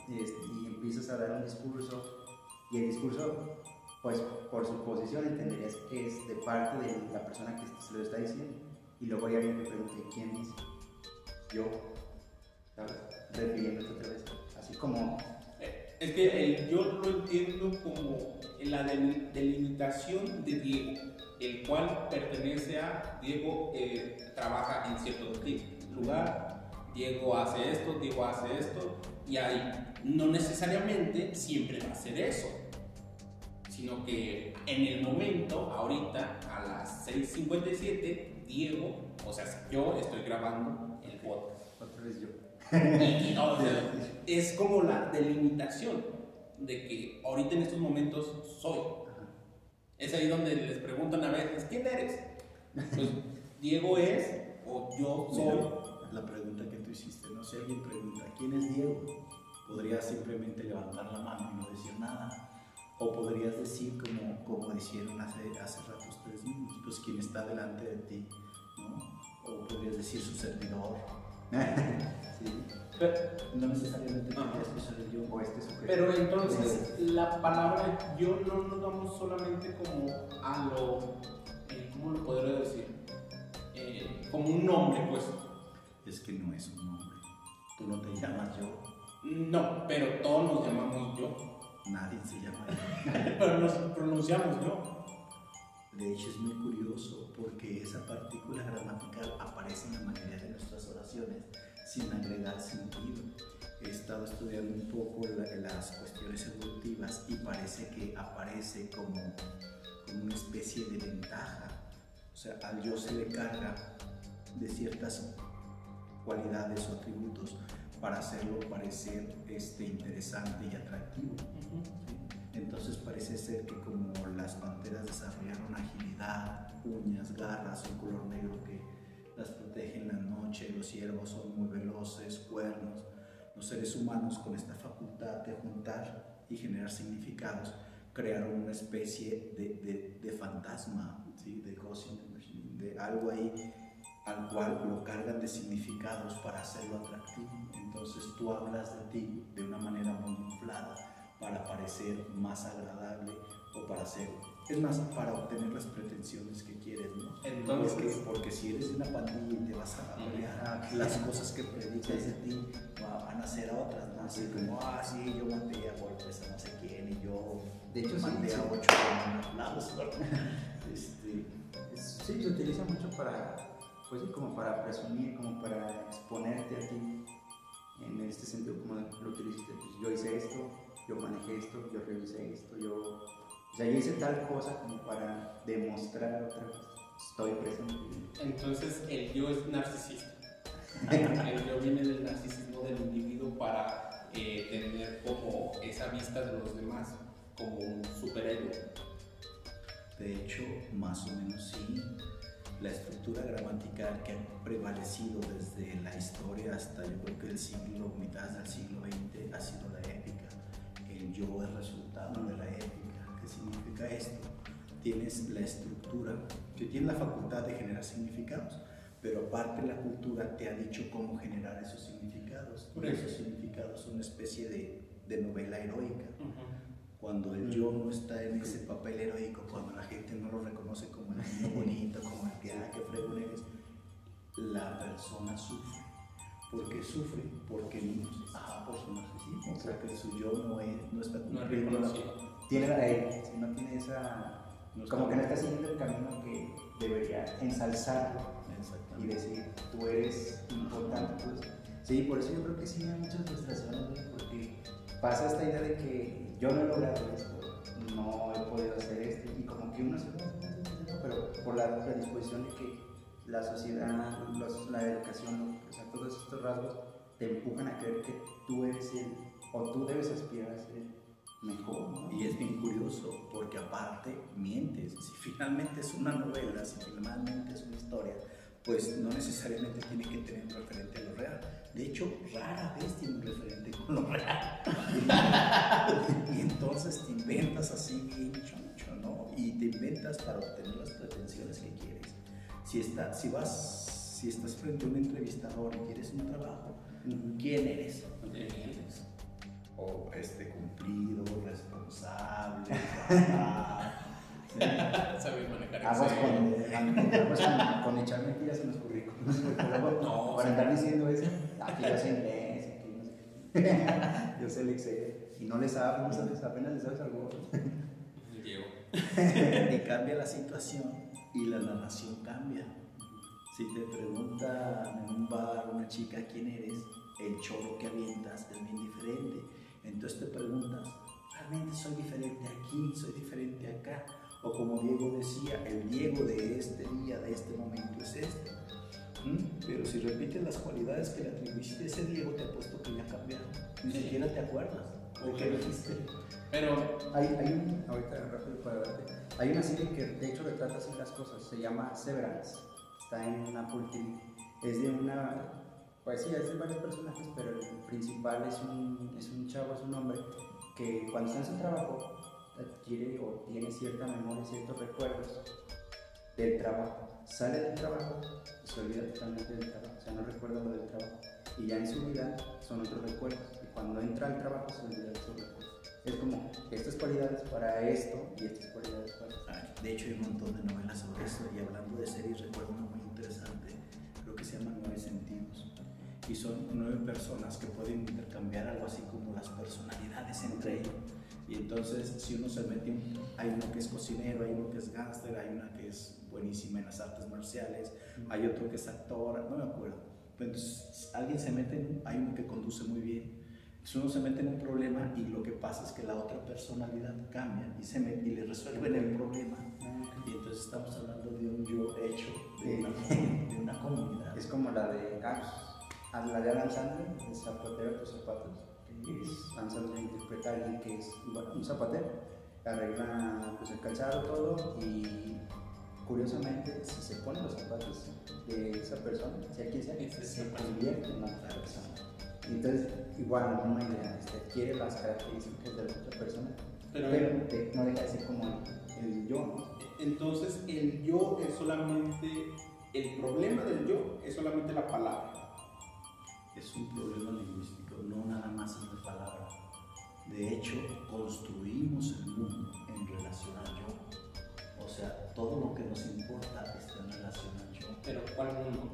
y empiezas a dar un discurso, y el discurso, pues por su posición entenderías que es de parte de la persona que se lo está diciendo, y luego hay alguien que pregunte quién es, yo, ¿sabes? Refiriéndote otra vez, así como... Es que yo lo entiendo como la delimitación de Diego, el cual pertenece a Diego, trabaja en cierto lugar, Diego hace esto, y ahí no necesariamente siempre va a ser eso, sino que en el momento, ahorita, a las 6:57, Diego, o sea, yo estoy grabando el podcast. Otra vez yo. Y no, o sea, es como la delimitación de que ahorita en estos momentos soy. Es ahí donde les preguntan a veces, ¿quién eres? Pues Diego es o yo soy. Mira, la pregunta que tú hiciste, ¿no? Si alguien pregunta, ¿quién es Diego? Podrías simplemente levantar la mano y no decir nada. O podrías decir, como hicieron hace rato ustedes mismos, pues quien está delante de ti, ¿no? O podrías decir su servidor. Sí. Pero, No necesariamente tendrías que ser el yo o este sujeto. pero entonces la palabra yo no nos damos solamente como a lo, ¿cómo lo podría decir? Como un nombre, pues. Es que no es un nombre. Tú no te llamas yo. No, pero todos nos llamamos yo. Nadie se llama yo. Pero nos pronunciamos yo. De hecho, es muy curioso porque esa partícula gramatical aparece en la mayoría de nuestras oraciones sin agregar sentido. He estado estudiando un poco las cuestiones evolutivas y parece que aparece como una especie de ventaja. O sea, al yo se le carga de ciertas cualidades o atributos para hacerlo parecer interesante y atractivo. ¿Sí? Entonces parece ser que como las panteras desarrollaron agilidad, uñas, garras, un color negro que las protege en la noche, los ciervos son muy veloces, cuernos, los seres humanos con esta facultad de juntar y generar significados crearon una especie de fantasma, ¿sí? De ghost in the machine, de algo ahí al cual lo cargan de significados para hacerlo atractivo. Entonces tú hablas de ti de una manera muy inflada para parecer más agradable o para ser, es más, para obtener las pretensiones que quieres, ¿no? Entonces, porque si eres de una pandilla y te vas a pelear, las cosas que predicas de ti van a ser otras, ¿no? Así como, sí, yo maté a golpes a no sé quién y yo de hecho, mandé a 8 con un aplauso. Sí, se utiliza mucho para, pues sí, como para presumir, como para exponerte a ti, en este sentido, como lo utilizaste, pues yo hice esto, yo manejé esto, yo revisé esto, yo hice tal cosa como para demostrar otra vez, estoy presente. entonces el yo es narcisista. El yo viene del narcisismo del individuo para tener como esa vista de los demás, como un superhéroe. De hecho, más o menos sí. La estructura gramatical que ha prevalecido desde la historia hasta yo creo que mitad del siglo XX ha sido la épica. El yo es resultado de la épica. ¿Qué significa esto? Tienes la estructura que tiene la facultad de generar significados, pero aparte la cultura te ha dicho cómo generar esos significados. Y esos significados son una especie de novela heroica. Cuando el yo no está en ese papel heroico, cuando la gente no lo reconoce como el niño bonito, como el que, qué fregón eres, la persona sufre. ¿Por qué sufre? Porque por su narcisismo, porque su yo no está cumpliendo. No tiene esa, como que no está siguiendo el camino que debería ensalzarlo y decir, tú eres importante. Pues. Sí, por eso yo creo que sí hay muchas frustraciones, ¿no? Porque pasa esta idea de que yo no he logrado esto, no he podido hacer esto, y como que uno se va, pero por la predisposición de que la sociedad, la educación, o sea, todos estos rasgos te empujan a creer que tú eres o tú debes aspirar a ser mejor, ¿no? Y es bien curioso, porque aparte mientes. Si finalmente es una novela, si finalmente es una historia, pues no necesariamente tiene que tener un referente a lo real. De hecho, rara vez tiene un referente con lo real. Y entonces te inventas así bien choncho, ¿no? Y te inventas para obtener las pretensiones que quieres. Si estás frente a un entrevistador y quieres un trabajo, ¿quién eres? O cumplido, responsable, Sabes manejar Aguas con echar mentiras en los currículos. No, para andar diciendo eso, aquí yo sé inglés, aquí no sé. Yo sé el Excel. Y no le sabes, no sabes, apenas le sabes algo. Llego. Y cambia la situación y la narración cambia. Si te pregunta en un bar una chica quién eres, el choro que avientas es bien diferente. Entonces te preguntas, ¿realmente soy diferente aquí? ¿Soy diferente acá? O como Diego decía, el Diego de este día, de este momento es este. Pero si repites las cualidades que le atribuiste a ese Diego, te apuesto que ya cambiaron. Ni siquiera te acuerdas de qué dijiste. Pero ahorita rápido para darte, hay una serie que de hecho retrata así las cosas, se llama Severance, está en Apple TV, es de una, pues sí, es de varios personajes, pero el principal es un chavo, es un hombre que cuando está en su trabajo adquiere o tiene cierta memoria, ciertos recuerdos del trabajo, sale del trabajo y se olvida totalmente del trabajo, o sea, no recuerda lo del trabajo, y ya en su vida son otros recuerdos, y cuando entra al trabajo se olvida de esos recuerdos. Es como estas cualidades para esto y estas cualidades para esto. De hecho hay un montón de novelas sobre eso, y hablando de series recuerdo una muy interesante, creo que se llama 9 sentidos, y son 9 personas que pueden intercambiar algo así como las personalidades entre ellos. Y entonces si uno se mete, hay uno que es cocinero, hay uno que es gángster, hay una que es buenísima en las artes marciales, hay otro que es actor, no me acuerdo. Entonces alguien se mete, hay uno que conduce muy bien. Si uno se mete en un problema y lo que pasa es que la otra personalidad cambia y se mete y le resuelven el problema. Y entonces estamos hablando de un yo hecho de una comunidad. Es como la de la de Adam Sandler, de Zapatero a tus zapatos. Adam Sandler interpreta a alguien que es un zapatero, arregla pues, el calzado, todo, y curiosamente si se ponen los zapatos de esa persona, sea quien sea, se convierte en otra persona. Entonces, igual, una idea, adquiere las características de la otra persona, pero no deja de ser como el yo, ¿no? Entonces, el yo es solamente, el problema del yo es solamente la palabra. Es un problema lingüístico, no nada más es de palabra. De hecho, construimos el mundo en relación al yo. O sea, todo lo que nos importa está en relación al yo. Pero, ¿cuál mundo?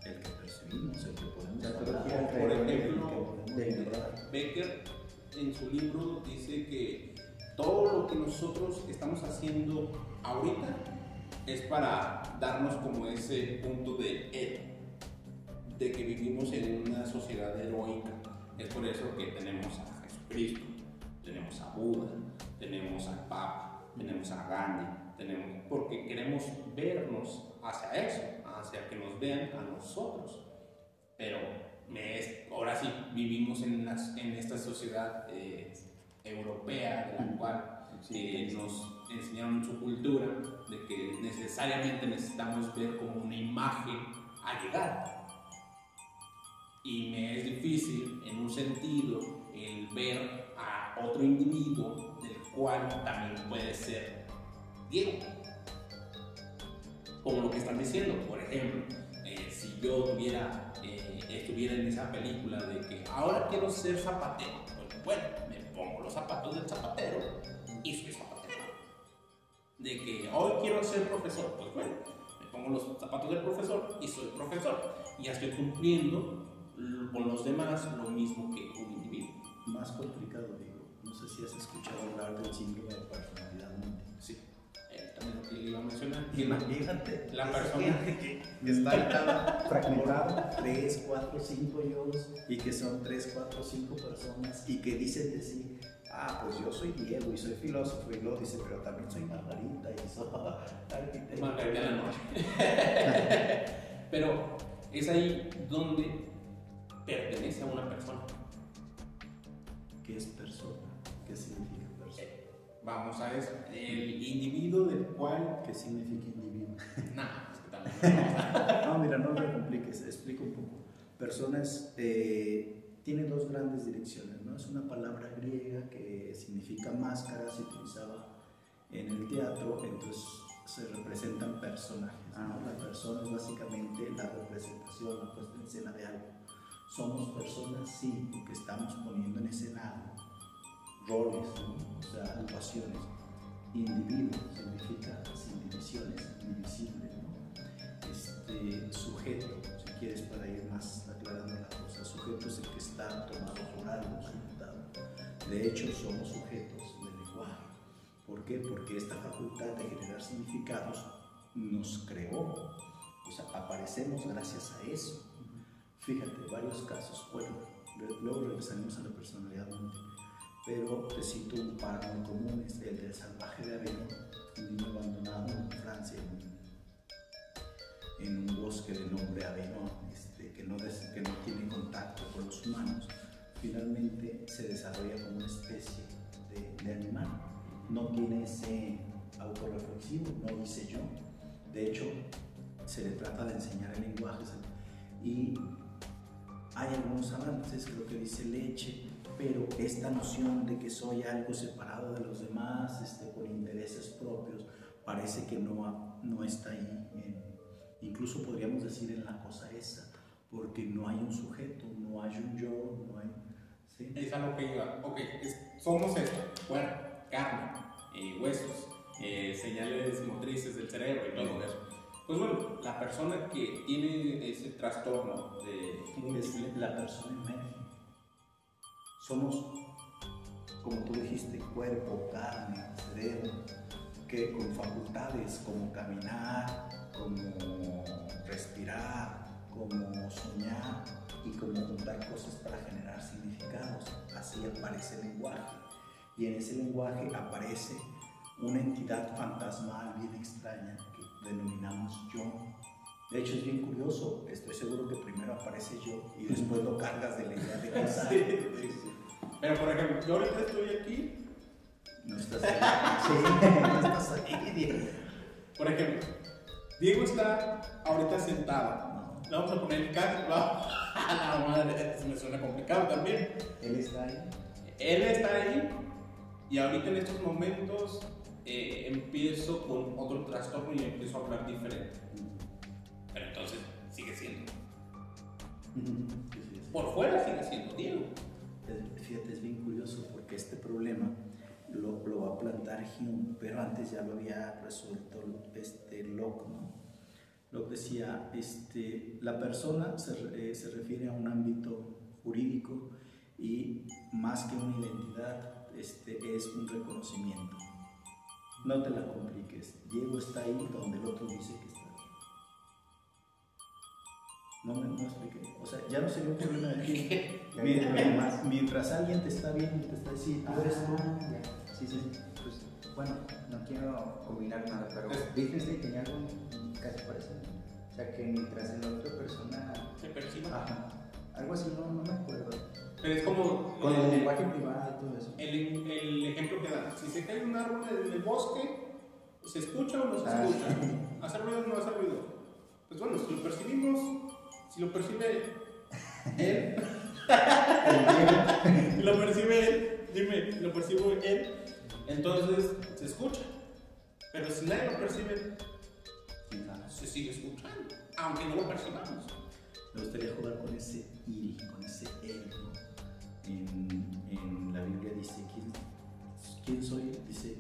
El que percibimos, el que podemos hablar. Por ejemplo, Becker en su libro dice que todo lo que nosotros estamos haciendo ahorita es para darnos como ese punto de que vivimos en una sociedad heroica. Es por eso que tenemos a Jesucristo, tenemos a Buda, tenemos al Papa, tenemos a Gandhi, porque queremos vernos hacia eso, hacia que nos vean a nosotros. Pero ahora sí vivimos en esta sociedad europea, de la cual nos enseñaron su cultura, de que necesariamente necesitamos ver como una imagen allegada. Y me es difícil, en un sentido, el ver a otro individuo del cual también puede ser Diego. Como lo que están diciendo, por ejemplo, si yo estuviera en esa película de que ahora quiero ser zapatero, pues bueno, me pongo los zapatos del zapatero y soy zapatero. De que hoy quiero ser profesor, pues bueno, me pongo los zapatos del profesor y soy profesor. Y ya estoy cumpliendo con los demás lo mismo que un individuo. Más complicado, digo. No sé si has escuchado hablar del síndrome de personalidad múltiple. Sí, también lo que le iba a mencionar. Imagínate, La esa persona gente que está fragmentada, 3, 4, 5 yo, y que son 3, 4, 5 personas, y que dicen de sí, pues yo soy Diego y soy filósofo, y luego dice, pero también soy Margarita y soy arquitecto. Margarita de la noche. Pero es ahí donde pertenece a una persona. ¿Qué es persona? ¿Qué significa persona? Vamos a eso. El individuo del cual. ¿Qué significa individuo? Nah, es que también. No, mira, no me compliques, explico un poco. Personas tiene dos grandes direcciones, ¿no? Es una palabra griega que significa máscara, se utilizaba en el teatro, entonces se representan personajes, ¿no? La persona es básicamente la representación, la puesta en escena de algo. Somos personas, sí, porque estamos poniendo en escena roles, ¿no? O sea, actuaciones. Individuo significa sin divisiones, indivisible, ¿no? Sujeto, si quieres, para ir más aclarando la cosa, sujeto es el que está tomado por algo, sujetado. De hecho, somos sujetos del lenguaje. ¿Por qué? Porque esta facultad de generar significados nos creó, o sea, aparecemos gracias a eso. Fíjate, varios casos, bueno, luego regresaremos a la personalidad múltiple, pero te cito un par muy comunes, el del salvaje de Aveyron, un niño abandonado en Francia, en un bosque de nombre Aveyron, que no tiene contacto con los humanos. Finalmente se desarrolla como una especie de animal, no tiene ese autorreflexivo, no dice yo. De hecho, se le trata de enseñar el lenguaje y hay algunos avances, creo que dice leche, pero esta noción de que soy algo separado de los demás, con intereses propios, parece que no está ahí, incluso podríamos decir en la cosa esa, porque no hay un sujeto, no hay un yo, no hay... ¿sí? Es a lo que iba. Ok, somos esto, cuerpo, carne, huesos, señales motrices del cerebro y todo eso. Pues bueno, la persona que tiene ese trastorno de múltiple, la persona emerge. Somos, como tú dijiste, cuerpo, carne, cerebro, que con facultades como caminar, como respirar, como soñar y como juntar cosas para generar significados. Así aparece el lenguaje. Y en ese lenguaje aparece una entidad fantasmal bien extraña que denominamos yo. De hecho, es bien curioso, estoy seguro que primero aparece yo y después lo cargas de la idea de cosa. Sí. Pero por ejemplo, yo ahorita estoy aquí. No estás ahí. Sí, no estás ahí, Diego. Por ejemplo, Diego está ahorita sentado. No. Le vamos a poner el caso. A la madre, me suena complicado también. Él está ahí. Él está ahí y ahorita en estos momentos empiezo con otro trastorno y empiezo a hablar diferente. Pero entonces sigue siendo. Por fuera sigue siendo Diego. Fíjate, es bien curioso porque este problema lo va a plantar Hume, pero antes ya lo había resuelto Locke, ¿no? Locke decía, la persona se refiere a un ámbito jurídico y más que una identidad es un reconocimiento. No te la compliques, Diego está ahí donde el otro dice que está. No expliqué. O sea, ya no sería un problema de ti. Mientras alguien te está viendo y te está diciendo esto. Sí. Pues, bueno, no quiero combinar nada, pero Wittgenstein tenía algo casi parecido. O sea, que mientras en la otra persona Se perciba. Ajá. Algo así, no me acuerdo. Pero es como. Con el lenguaje privado y todo eso. El ejemplo que da. Si se cae un árbol en el bosque, ¿se escucha o no se escucha? ¿Hace ruido o no hace ruido? Pues bueno, si lo percibimos. Si lo percibe él, si lo percibe él, dime, lo percibo él, entonces se escucha. Pero si nadie lo percibe, se sigue escuchando, aunque no lo percibamos. Me gustaría jugar con ese iri, con ese él, ¿no? En la Biblia dice, ¿quién soy? Dice,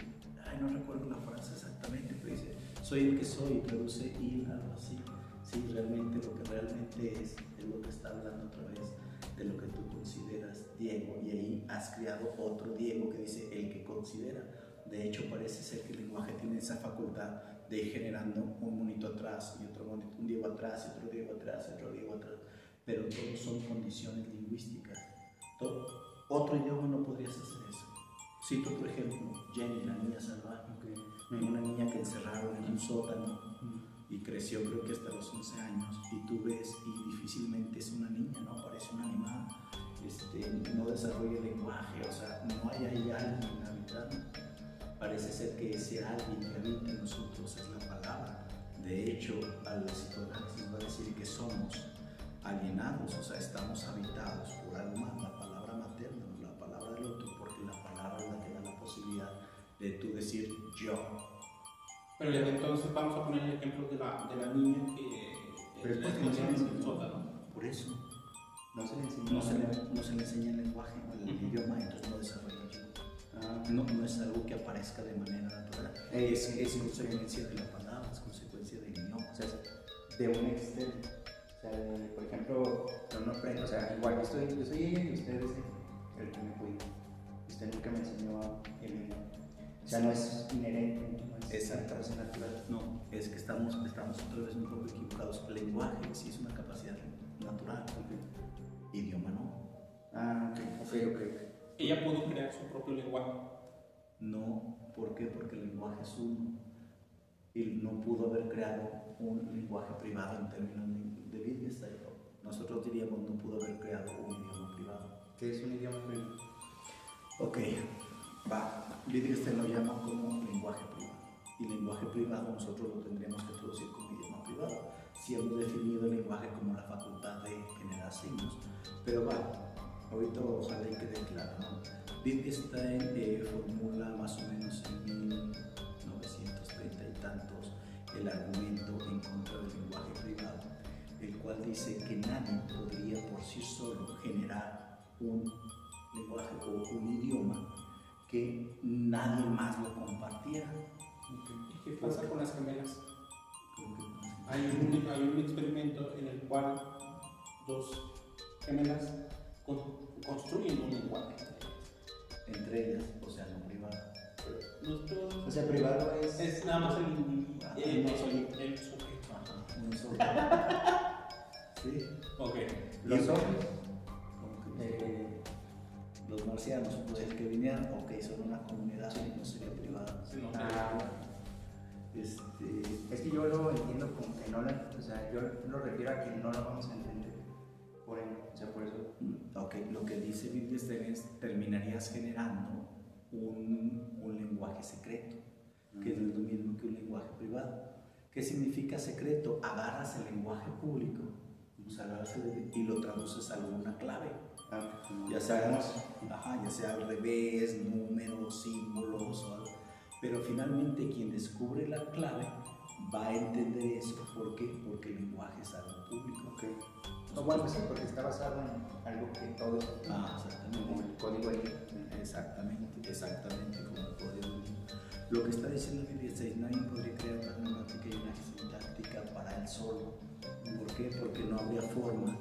no recuerdo la frase exactamente, pero dice, soy el que soy, traduce il, algo así. Sí, realmente lo que realmente es lo que está hablando otra vez de lo que tú consideras Diego, y ahí has creado otro Diego que dice el que considera. De hecho, parece ser que el lenguaje tiene esa facultad de ir generando un monito atrás y otro monito, un Diego atrás y otro Diego atrás y otro Diego atrás, pero todos son condiciones lingüísticas. Otro idioma no podrías hacer eso. Cito otro ejemplo, Jenny, la niña salvaje, una niña que encerraron en un sótano y creció creo que hasta los 11 años, y tú ves y difícilmente es una niña, no parece un animal, no desarrolla el lenguaje, o sea, no hay ahí alguien habitando. Parece ser que ese alguien que habita en nosotros es la palabra. De hecho, al psicoanálisis va a decir que somos alienados, o sea, estamos habitados por algo más, la palabra materna, la palabra del otro, porque la palabra es la que da la posibilidad de tú decir yo. Pero ya entonces vamos a poner el ejemplo de la niña que Pero le escondieron en el sótano. Por eso No se le enseñó. no se le enseña el lenguaje, el idioma, entonces no desarrolla yo. No es algo que aparezca de manera natural. Es consecuencia de la palabra, es consecuencia del idioma. O sea, de un externo. O sea, por ejemplo, yo no aprendo, o sea, igual yo soy ella y usted es el que me cuida. Usted nunca me enseñó el idioma. O sea, no es inherente, no es una capacidad natural. No, es que estamos otra vez un poco equivocados. El lenguaje sí es una capacidad natural, idioma no. Ok. Ella pudo crear su propio lenguaje. No, ¿por qué? Porque el lenguaje es uno. Y no pudo haber creado un lenguaje privado en términos de Wittgenstein. Nosotros diríamos no pudo haber creado un idioma privado. ¿Qué es un idioma privado? Ok, Wittgenstein lo llama como lenguaje privado. Y lenguaje privado nosotros lo tendríamos que traducir como idioma privado. Si hemos definido el lenguaje como la facultad de generar signos. Pero ahorita ojalá y quede claro, ¿no? Wittgenstein formula más o menos en 1930 y tantos el argumento en contra del lenguaje privado, el cual dice que nadie podría por sí solo generar un lenguaje o un idioma que nadie más lo compartiera. ¿Y qué pasa con las gemelas? Hay un experimento en el cual dos gemelas construyen un lenguaje. Entre ellas, o sea, no privado. O sea, privado es nada más el individuo, el sujeto. Un solo. Sí. Ok. los hombres. Los marcianos, pues el que vinieran, ok, son una comunidad, no sería privada. Sí, no. Es que yo lo entiendo como que no la, o sea, yo lo refiero a que no lo vamos a entender. Por eso. Ok, lo que dice Wittgenstein es terminarías generando un lenguaje secreto, que no es lo mismo que un lenguaje privado. ¿Qué significa secreto? Agarras el lenguaje público, y lo traduces a alguna clave. Ya sea al revés, números, símbolos o algo. Pero finalmente quien descubre la clave va a entender eso. ¿Por qué? Porque el lenguaje es algo público. Okay. Bueno, sí, porque está basado en algo que todos exactamente. Como el código ahí. Exactamente como el código. Lo que está diciendo Wittgenstein, nadie podría crear una gramática y una sintáctica para él solo. ¿Por qué? Porque no habría forma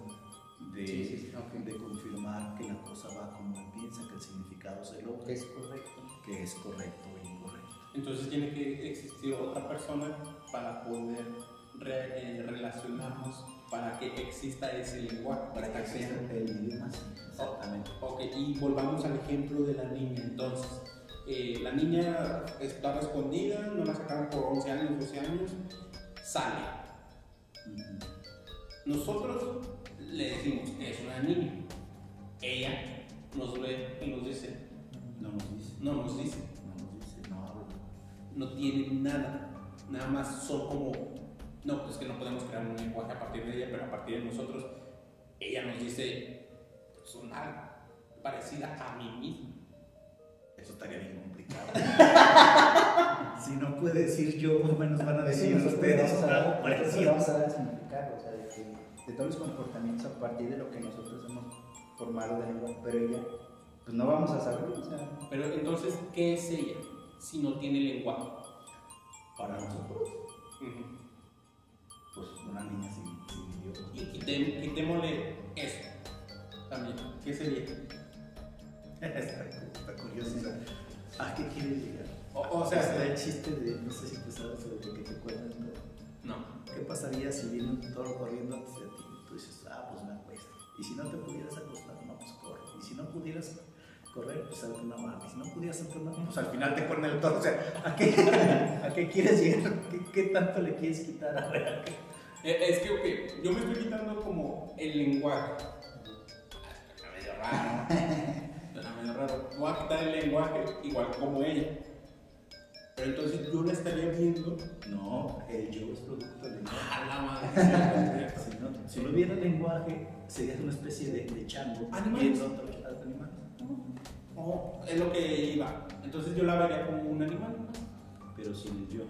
de confirmar que la cosa va como él piensa, que el significado se logra. Es correcto. Que es correcto o incorrecto. Entonces tiene que existir otra persona para poder relacionarnos, para que exista ese lenguaje, Para que exista el idioma, sí, exactamente. Ok, y volvamos al ejemplo de la niña. Entonces, la niña estaba escondida, no la sacaron por 11 años, 12 años, sale. Nosotros le decimos, es una niña. Ella nos ve y nos dice, No nos dice. No habla. no tiene nada más son como, no, pues que no podemos crear un lenguaje a partir de ella, pero a partir de nosotros, ella nos dice, son algo parecida a mí mismo. Eso estaría bien complicado. Si no puede decir yo, menos van a decir ustedes. Vamos a dar el significado, o sea, de todos los comportamientos a partir de lo que nosotros hemos formado de lenguaje, pero ella, pues no vamos a saberlo, o sea. Pero entonces, ¿qué es ella si no tiene lenguaje? Para nosotros. Pues una niña sin idioma. Y quitémosle eso también. ¿Qué sería? Está curioso. ¿A qué quieres llegar? O sea, está el chiste de, no sé si tú sabes de lo que te cuentan todo. no. ¿Qué pasaría si viene un toro corriendo hacia ti? Tú dices, pues me acuesto. Y si no te pudieras acostar, no, pues corre. Y si no pudieras correr, pues salta una barra. Y si no pudieras saltar una barra, pues al final te ponen el toro. O sea, ¿a qué quieres llegar? ¿Qué tanto le quieres quitar a ver? Es que, ok, yo me estoy quitando como el lenguaje. Está medio raro. Está medio raro. Voy a quitar el lenguaje igual como ella. Pero entonces yo la estaría viendo. No, el yo es producto del lenguaje. ¡Ah, la madre! Si no hubiera lenguaje, serías una especie de chango. ¿Animales? Viendo otros animales. No, es lo que iba. Entonces yo la vería como un animal. Pero sin el yo.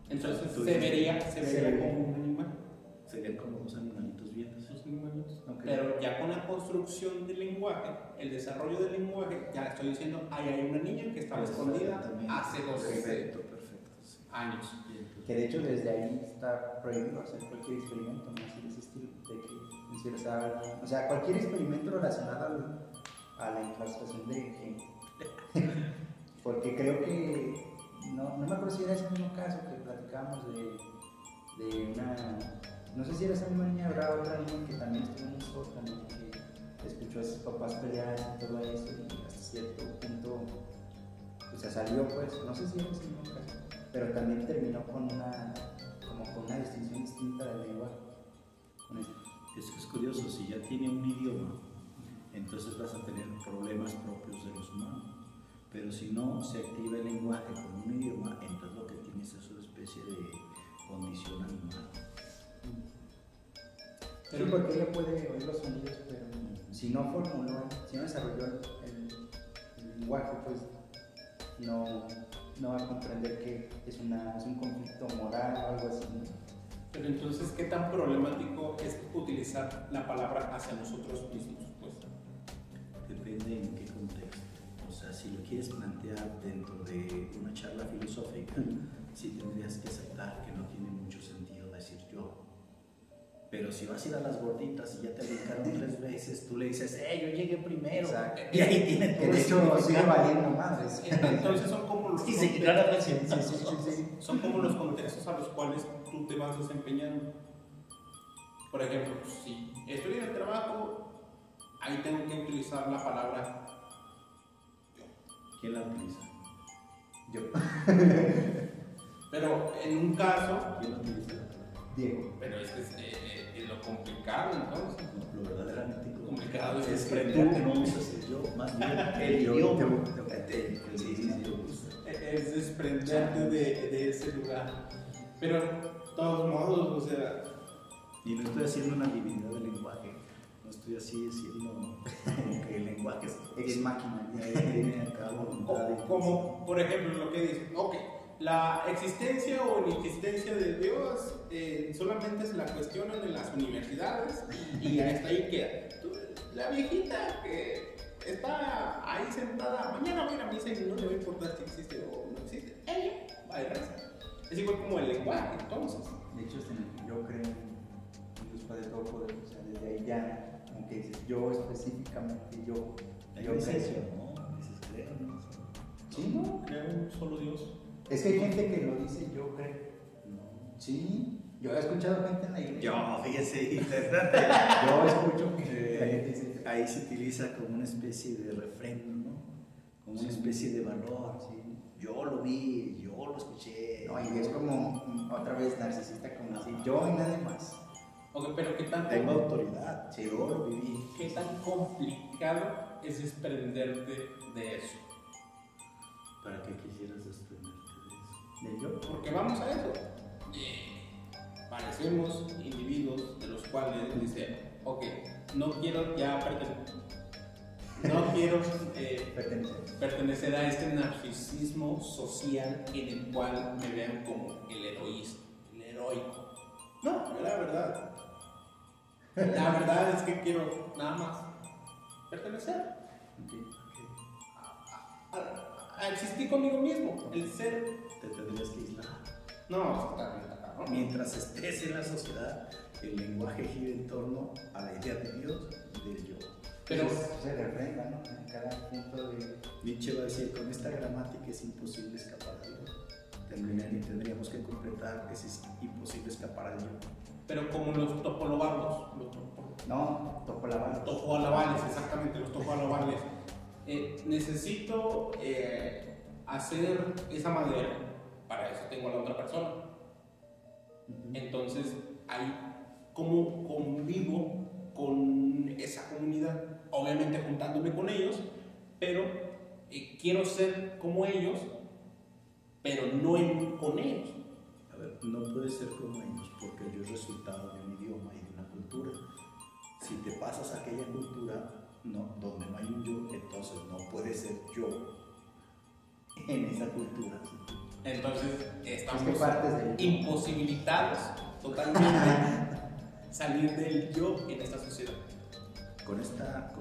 Entonces Tú se dices, vería como un animal. Serían como dos animalitos viendo. Esos animalitos. Ok. Pero ya con la construcción del lenguaje, el desarrollo del lenguaje, ya estoy diciendo, ahí hay una niña que estaba escondida hace 12 Perfecto. Sí. años. Que de hecho desde ahí está prohibido hacer cualquier experimento, ¿no? Así de ese estilo, de que o sea, cualquier experimento relacionado a la incrustación de genes. Porque creo que, no me acuerdo si era ese mismo caso que platicábamos de una, no sé si era esa misma niña, habrá otra niña que también estuvo en un sótano, que escuchó a sus papás pelear y todo eso, y hasta cierto punto, pues se salió, pues, no sé si era ese mismo caso, pero también terminó con una distinción distinta del lenguaje. Es curioso, si ya tiene un idioma, entonces vas a tener problemas propios de los humanos. Pero si no se activa el lenguaje con un idioma, entonces lo que tienes es una especie de condición animal. Sí, porque ella puede oír los sonidos, pero si no formuló, si no desarrolló el lenguaje, pues no va a comprender que es un conflicto moral o algo así, ¿no? Pero entonces, ¿qué tan problemático es utilizar la palabra hacia nosotros mismos? Pues? Depende en qué contexto. O sea, si lo quieres plantear dentro de una charla filosófica, sí tendrías que aceptar que no tiene mucho sentido decir yo. Pero si vas a ir a las gorditas y ya te brincaron 3 veces, tú le dices, yo llegué primero. Exacto. Y ahí tiene todo Que de hecho sigue valiendo madres. Entonces son como los Y seguirá la relación. son como los contextos a los cuales tú te vas desempeñando. Por ejemplo, si estoy en el trabajo, ahí tengo que utilizar la palabra yo. ¿Quién la utiliza? Yo, Pero en un caso, ¿Quién la utiliza? Diego. pero es que es lo complicado entonces. No, lo verdaderamente Complicado es es que desprenderte. tú no usas el yo, más bien el Yo, idioma. yo. Sí. Es desprenderte de ese lugar. Pero, de todos modos, o sea, Y no estoy haciendo una divinidad del lenguaje, no estoy así diciendo como que el lenguaje es Ex máquina. tiene acá voluntad y como por ejemplo lo que dice, ok, la existencia o inexistencia de Dios solamente se la cuestionan en las universidades y hasta ahí queda. La viejita que está ahí sentada, mañana voy a ir a misa y no le va a importar si existe o no existe, ella va a rezar. Es igual como el lenguaje, entonces. De hecho, yo creo en Dios Padre Todopoderoso, o sea, desde ahí ya, aunque dices yo específicamente, yo Yo creo. eso, ¿no? Dices, creo, ¿no? Sí, ¿no? Creo en un solo Dios. Es que hay gente que lo dice yo creo. No. Sí, yo he escuchado gente en la iglesia. Yo, fíjese, Yo escucho que la gente dice ahí se utiliza como una especie de refrendo, ¿no? Como una especie de valor. sí. Yo lo vi, yo lo escuché. No, y es como otra vez narcisista, como decir yo y nadie más. Ok, pero ¿qué tan, Tengo autoridad, Sí. yo lo viví. ¿qué tan complicado es desprenderte de eso? ¿Para qué quisieras desprenderte de eso? De yo. Porque vamos a eso. Parecemos individuos de los cuales dice, ok, no quiero ya pertenecer. No quiero Pertenece. pertenecer a este narcisismo social en el cual me vean como el heroísta, el heroico. No, yo la verdad es que quiero nada más pertenecer. A existir conmigo mismo, el ser. Te tendrías que aislar. No, está bien, cabrón. Mientras estés en la sociedad, el lenguaje gira en torno a la idea de Dios, del yo. Pero se refrenda, ¿no? En cada punto de... Nietzsche va a decir, con esta gramática es imposible escapar a Dios. Tendríamos que completar que es imposible escapar al yo. pero como los topolobales, No, topolabales. topolabales, exactamente, los topolabales. Necesito hacer esa madera, para eso tengo a la otra persona. Entonces, ahí, ¿cómo convivo con esa comunidad? Obviamente juntándome con ellos, pero quiero ser como ellos, pero no con ellos. A ver, no puede ser como ellos porque el yo es resultado de un idioma y de una cultura. Si te pasas a aquella cultura donde no hay un yo, entonces no puede ser yo en esa cultura. Entonces, estamos Es que partes del- imposibilitados totalmente salir del yo en esta sociedad. Con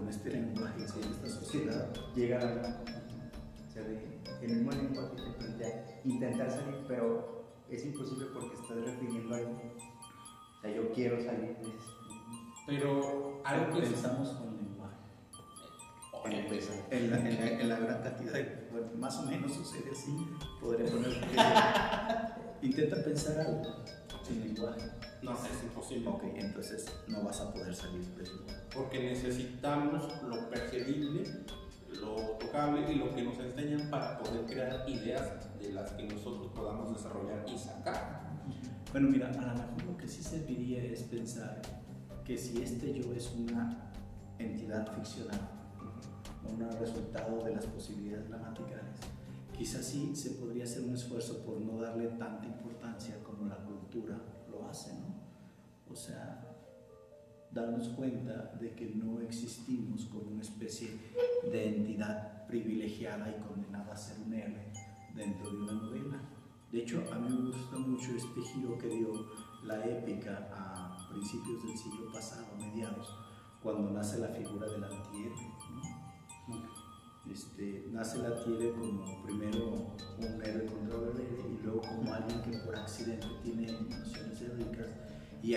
este lenguaje, con esta sociedad, Llega a la misma conclusión. O sea, el mismo lenguaje te plantea intentar salir, pero es imposible porque estás refiriendo algo. O sea, yo quiero salir de eso. Pero algo que pensamos con lenguaje. Empieza. En la gran cantidad de, bueno, más o menos sucede así. Podría poner intenta pensar algo sin lenguaje. no es imposible. Ok, entonces no vas a poder salir del lenguaje. Porque necesitamos lo percibible, lo tocable y lo que nos enseñan para poder crear ideas de las que nosotros podamos desarrollar y sacar. Bueno, mira, a lo mejor lo que sí serviría es pensar que si este yo es una entidad ficcional, un resultado de las posibilidades gramaticales, quizás sí se podría hacer un esfuerzo por no darle tanta importancia como la cultura lo hace, ¿no? O sea, darnos cuenta de que no existimos como una especie de entidad privilegiada y condenada a ser un héroe dentro de una novela. De hecho, a mí me gusta mucho este giro que dio la épica a principios del siglo pasado, a mediados, cuando nace la figura del antihéroe, ¿no? Nace el antihéroe como primero un héroe contra el héroe y luego como alguien que por accidente tiene nociones heroicas y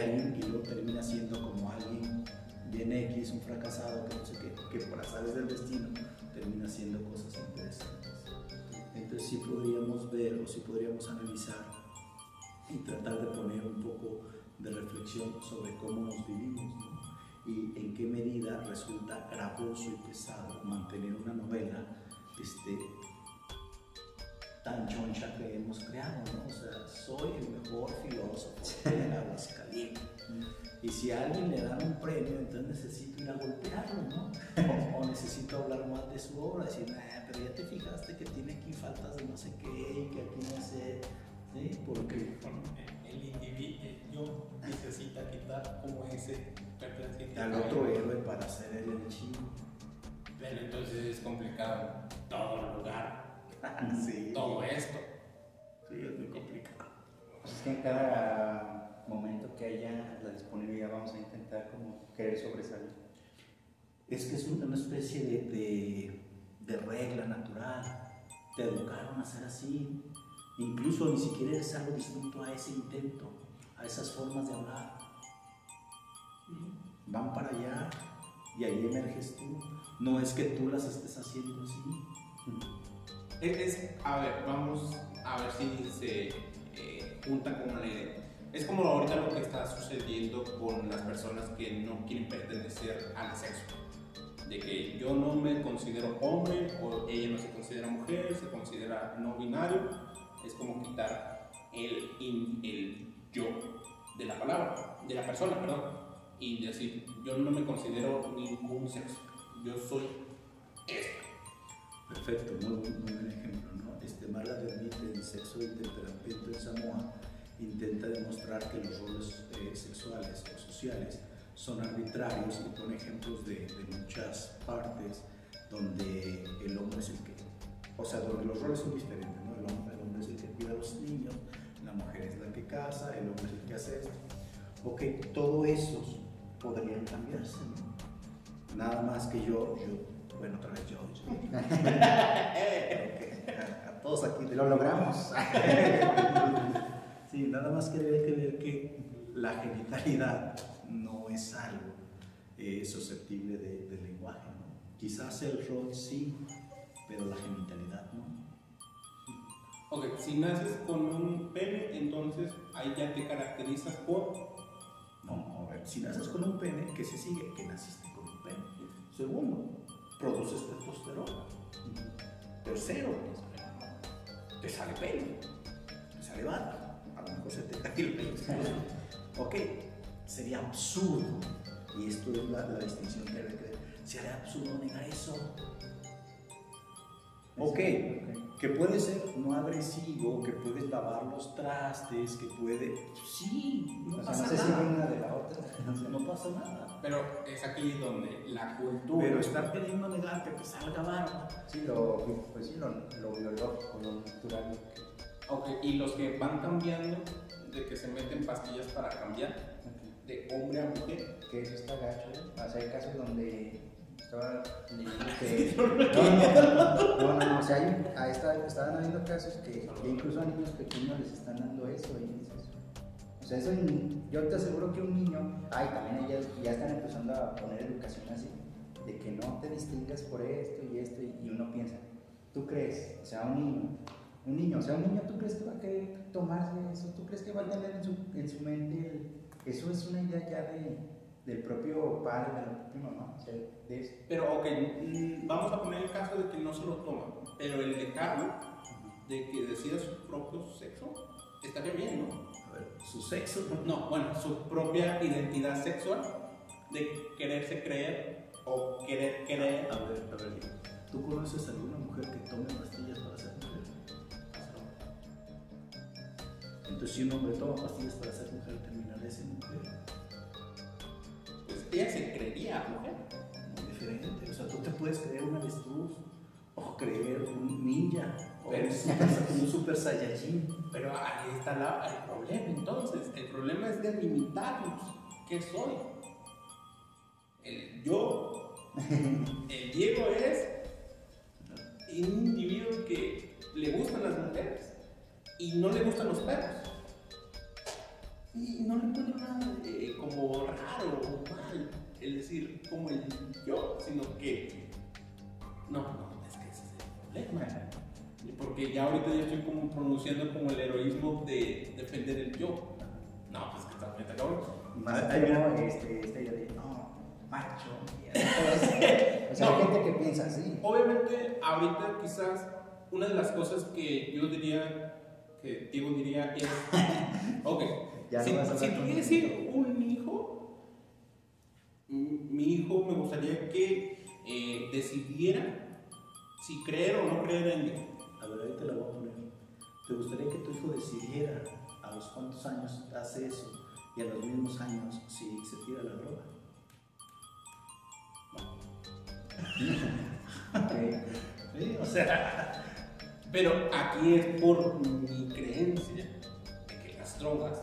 luego termina siendo como alguien bien X, un fracasado que no sé qué, que por azares del destino termina haciendo cosas interesantes. Entonces sí podríamos ver o sí podríamos analizar y tratar de poner un poco de reflexión sobre cómo nos vivimos, ¿no? Y en qué medida resulta gravoso y pesado mantener una novela tan choncha que hemos creado, ¿no? O sea, soy el mejor filósofo de Aguascalientes. Y si a alguien le dan un premio, entonces necesito ir a golpearlo, ¿no? O necesito hablar mal de su obra, decir, pero ya te fijaste que tiene aquí faltas de no sé qué y que aquí no sé, ¿sí? Porque El individuo necesita quitar como ese representante al otro héroe para ser él el chivo. Pero entonces es complicado todo lugar, Sí, todo esto. sí, es muy complicado. Pues es que en cada momento que haya la disponibilidad vamos a intentar como querer sobresalir. Es que es una especie de regla natural. Te educaron a ser así. Incluso ni siquiera es algo distinto a ese intento, a esas formas de hablar. Van para allá y ahí emerges tú. No es que tú las estés haciendo así. A ver, vamos a ver si se junta con la idea. Es como ahorita lo que está sucediendo con las personas que no quieren pertenecer al sexo. De que yo no me considero hombre o ella no se considera mujer, se considera no binario. Es como quitar el yo de la palabra, de la persona, perdón. Y decir, yo no me considero ningún sexo. Yo soy esto. Perfecto, muy buen ejemplo, ¿no? Marla Dermite en Sexo y Temperamento en Samoa intenta demostrar que los roles sexuales o sociales son arbitrarios y pone ejemplos de muchas partes donde el hombre es el que, o sea, donde los roles son diferentes, ¿no? El hombre es el que cuida a los niños, la mujer es la que casa, el hombre es el que hace esto. Ok, todo esos podrían cambiarse, ¿no? Nada más que bueno, otra vez yo. Okay. A todos aquí Lo logramos. Sí, nada más que hay que ver que la genitalidad no es algo susceptible de lenguaje, ¿no? Quizás el rol sí, pero la genitalidad no. Ok, si naces con un pene, entonces ahí ya te caracterizas por... No, a ver, si naces con un pene, ¿qué se sigue? Que naciste con un pene. Segundo, produces testosterona. Tercero, te sale pelo, te sale barba, a lo mejor se te cae el pelo. Ok, sería absurdo, y esto es la distinción que hay que ver, sería absurdo negar eso. Ok, que puede ser no agresivo, que puedes lavar los trastes, que puede... Sí, no pasa no se nada. sigue una de la otra. No pasa nada. Pero es aquí donde la cultura... Pero estar queriendo negar que te salga barba. Sí, pues sí, lo biológico, lo natural. Ok, y los que van cambiando, de que se meten pastillas para cambiar, de hombre a mujer. Que eso está gacho, ¿eh? O sea, hay casos donde estaba leyendo que... No, o sea, estaban habiendo casos que ya incluso a niños pequeños les están dando eso y eso. O sea, eso yo te aseguro que un niño, también ellas ya están empezando a poner educación así, de que no te distingas por esto y uno piensa, ¿tú crees? O sea, un niño, ¿tú crees que va a querer tomarse eso? ¿Tú crees que va a tener en su mente eso es una idea ya del propio padre, de la propia mamá? O sea, de eso. Pero, ok, vamos a poner el caso de que no se lo toma, pero el dejarlo, de que decida su propio sexo, estaría bien, ¿no? A ver, su sexo. No, bueno, su propia identidad sexual, de quererse creer o querer. A ver, ¿tú conoces a alguna mujer que tome pastillas para ser mujer? Entonces, si un hombre toma pastillas para ser mujer, ¿terminará siendo mujer? Pues ella se creería mujer. Muy diferente. O sea, tú te puedes creer un avestruz, o creer un ninja, o un super saiyajin. Pero ahí está el problema, entonces. El problema es delimitarnos. ¿Qué soy? El Diego es un individuo que le gustan las mujeres y no le gustan los perros. Y no le encuentro nada como raro o mal, es decir, como el yo, sino que no, es que ese es el problema. Porque ya ahorita yo estoy como pronunciando como el heroísmo de defender el yo. No, pues que también te acabo. Más esta idea de macho. O sea, hay gente que piensa así. Obviamente, ahorita quizás una de las cosas que yo diría, que Diego diría es, ok, si tuviese un hijo, mi hijo me gustaría que decidiera si creer o no creer en Dios. A ver, ahí te la voy a poner. ¿Te gustaría que tu hijo decidiera a los cuántos años hace eso y a los mismos años si se tira la droga? Sí, o sea... Pero aquí es por mi creencia de que las drogas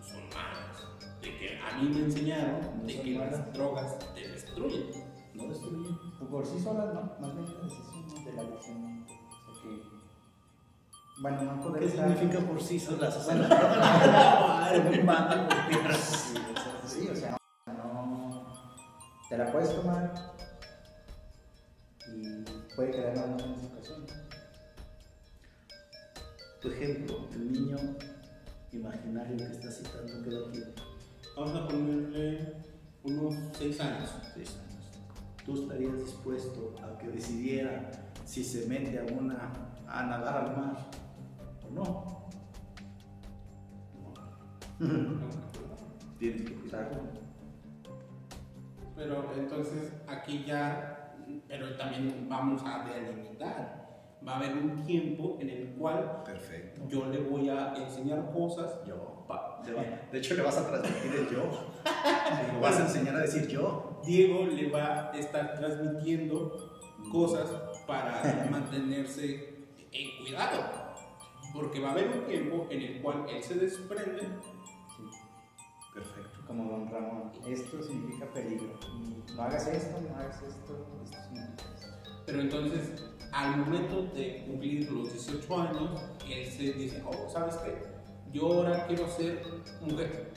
son malas, de que a mí me enseñaron de que las drogas te destruyen. No destruyen. Por sí solas, ¿no? Más bien la decisión de la elección. O sea que... Bueno, no poder ¿Qué estar... significa por sí solas? O sea, la droga es muy mala porque... Sí, o sea, no... Te la puedes tomar y puede quedar nada más en esa ocasión. Tu ejemplo, el niño imaginario que está citando, ¿qué edad tiene? Vamos a ponerle unos 6 años. 6 años. ¿Tú estarías dispuesto a que decidiera si se mete a nadar al mar o no? No. Tienes que cuidarlo. Pero entonces aquí ya, pero también vamos a delimitar. Va a haber un tiempo en el cual Perfecto. yo le voy a enseñar cosas. De hecho, le vas a transmitir el yo. Lo vas a enseñar a decir yo. Diego le va a estar transmitiendo cosas para mantenerse en cuidado. Porque va a haber un tiempo en el cual él se desprende. Sí. Perfecto. Como don Ramón, esto significa peligro. No hagas esto, no hagas esto significa esto. Pero entonces, al momento de cumplir los 18 años, él se dice, oh, ¿sabes qué? yo ahora quiero ser mujer.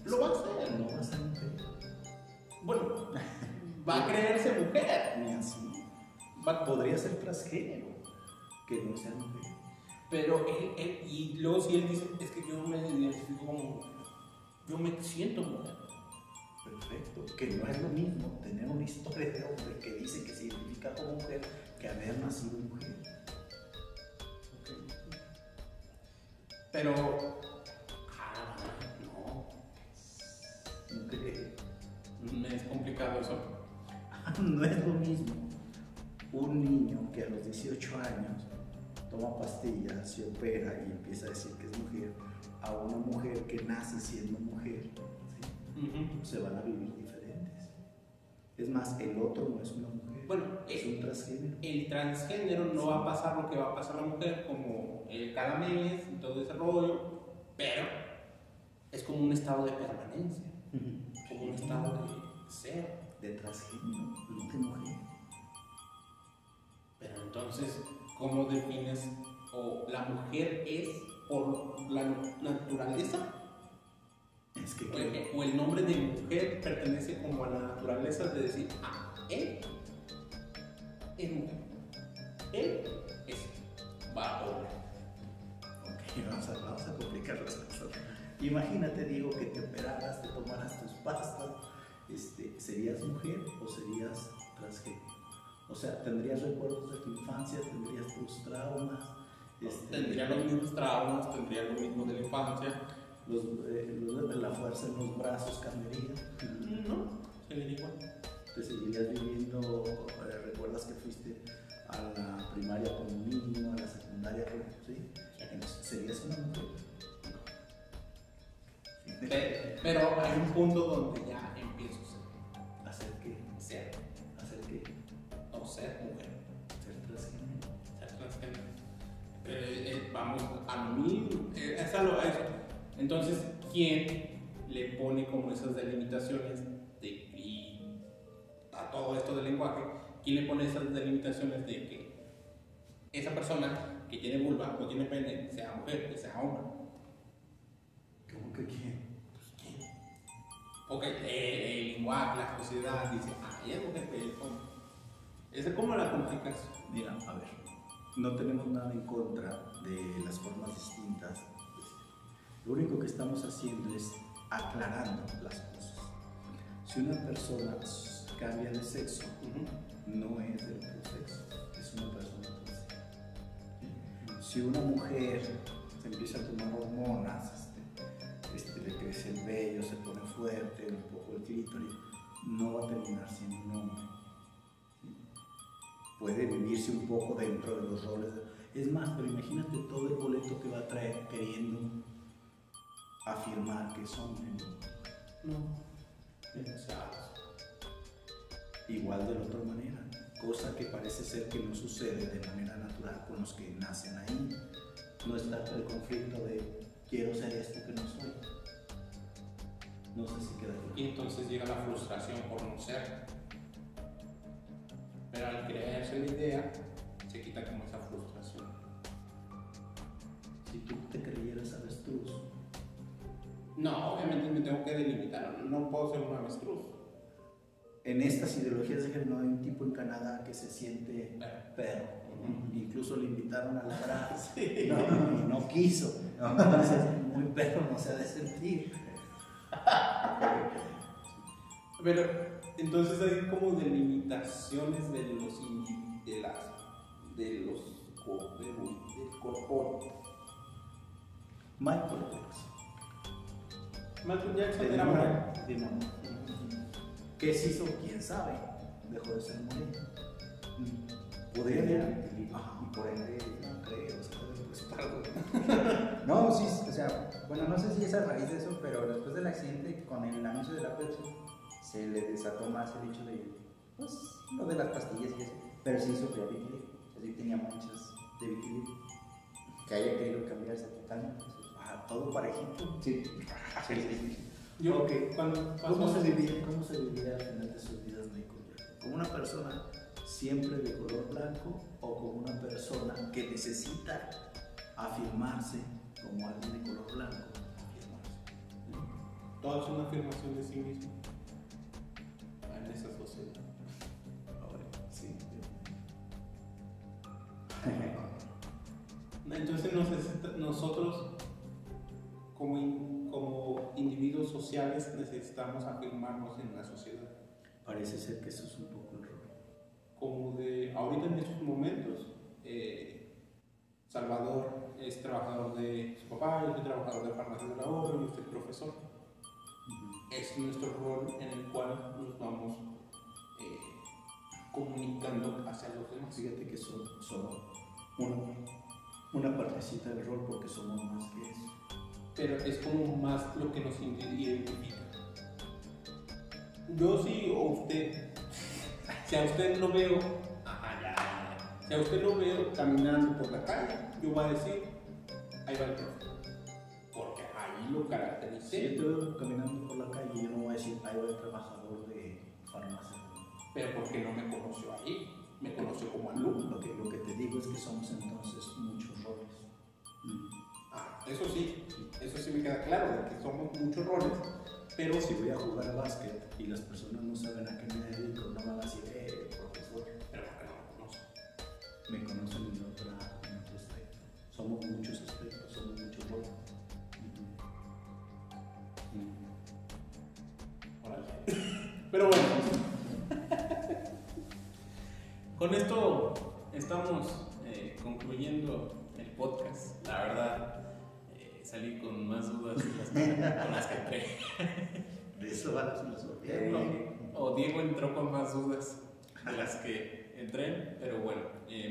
Lo va a hacer. No va a ser mujer. Bueno, va a creerse mujer. Ni así. Podría ser transgénero, que no sea mujer. Pero y luego si él dice, es que yo me identifico como mujer, yo me siento mujer. Perfecto, que no es lo mismo tener una historia de hombre que dice que se identifica como mujer que haber nacido mujer. Okay. Pero, No creo. me es complicado eso. No es lo mismo un niño que a los 18 años toma pastillas, se opera y empieza a decir que es mujer, a una mujer que nace siendo mujer. ¿Sí? Se van a vivir diferentes. Es más, el otro no es una mujer, Bueno, es un transgénero. El transgénero no va a pasar lo que va a pasar a la mujer, como cada mes y todo ese rollo, pero es como un estado de permanencia, como un estado de ser. De transgénero, no de mujer. Pero entonces, ¿cómo defines o la mujer es por la naturaleza? Es que O el nombre de mujer pertenece como a la naturaleza de decir, él es mujer, él es varón. Ok, vamos a complicar las cosas. Imagínate, Diego, que te operaras, te tomaras tus pastas, ¿serías mujer o serías transgénero? O sea, ¿tendrías recuerdos de tu infancia? ¿Tendrías tus traumas? Tendría los mismos traumas, tendría lo mismo de la infancia. La fuerza en los brazos cambiaría. No, sería igual. Te seguirías viviendo. ¿Recuerdas que fuiste a la primaria como niño, a la secundaria como, ¿sí? Entonces, ¿serías una mujer? Pero hay un punto donde ya empiezo ¿A ser qué? ser, ¿A ser qué? no ser mujer, Ser transgénero. ser transgénero. Vamos a lo mismo, es a eso. Entonces, ¿quién le pone como esas delimitaciones y a todo esto del lenguaje? ¿Quién le pone esas delimitaciones de que esa persona que tiene vulva o tiene pene sea mujer y sea hombre? ¿Cómo que quién? Porque el lenguaje, la sociedad dice, ella es mujer, pero es hombre. Esa es como la complicación. Mira, a ver, no tenemos nada en contra de las formas distintas. Lo único que estamos haciendo es aclarando las cosas. Si una persona cambia de sexo, no es del otro sexo, es una persona trans. Si una mujer se empieza a tomar hormonas, le crece el vello, se pone fuerte, un poco el clítoris, no va a terminar siendo un hombre. Puede vivirse un poco dentro de los roles. Es más, pero imagínate todo el boleto que va a traer queriendo afirmar que es hombre, ¿no? Igual de la otra manera, cosa que parece ser que no sucede de manera natural con los que nacen ahí. No está el conflicto de quiero ser esto que no soy. No sé si queda claro. Y entonces llega la frustración por no ser. Pero al creerse la idea, se quita como esa frustración. Si tú te creyeras avestruz, No, obviamente me tengo que delimitar. No puedo ser un avestruz. en estas ideologías de género hay un tipo en Canadá que se siente perro. Incluso le invitaron a ladrar. Sí. No quiso. Entonces, muy perro no se ha de sentir. Pero entonces hay como delimitaciones del corpóreo. Michael Jackson. Michael Jackson De era mujer. mamá. De mamá. ¿Qué se hizo? ¿Quién sabe? Dejó de ser moreno. Podría haber. Y por ende, no creo, se puede prestar algo. No, sí, o sea, bueno, no sé si es a raíz de eso, pero después del accidente con el anuncio de la Pepsi, se le desató más el hecho de, pues, lo de las pastillas y eso, pero sí sufría vitiligo, así tenía manchas de vitiligo, que haya querido cambiarse totalmente. Todo parejito. Sí, sí, sí. Yo, Ok. cuando ¿Cómo se vivía al final de sus vidas, Michael Jackson? ¿Como una persona siempre de color blanco o como una persona que necesita afirmarse como alguien de color blanco, afirmarse. Todo es una afirmación de sí mismo en esa sociedad. Ahora, sí. Entonces nosotros como individuos sociales necesitamos afirmarnos en la sociedad. Parece ser que eso es un poco el rol. Como de ahorita en estos momentos, Salvador es trabajador de su papá, yo soy trabajador de farmacia del ahorro, yo soy profesor. Es nuestro rol en el cual nos vamos comunicando hacia los demás. Fíjate que son solo una partecita del rol porque somos más que eso. Pero es como más lo que nos identifica. Yo sí o usted. Si a usted lo veo, si a usted lo veo caminando por la calle, yo voy a decir, ahí va el profe. Porque ahí lo Si caractericé. yo te veo caminando por la calle, yo no voy a decir, ahí va el trabajador de farmacia. Pero porque no me conoció ahí, me conoció como alumno. Lo que te digo es que somos entonces muchos roles. Eso sí me queda claro, de que somos muchos roles, pero Si voy a jugar a básquet y las personas no saben a qué me dedico, no me van a decir, profesor, pero porque no me conocen. me conocen en otro aspecto. Somos muchos aspectos, somos muchos roles. Órale. Pero bueno, con esto estamos concluyendo el podcast. La verdad, salí con más dudas con las que entré. De eso va la filosofía. O Diego entró con más dudas de las que entré, pero bueno,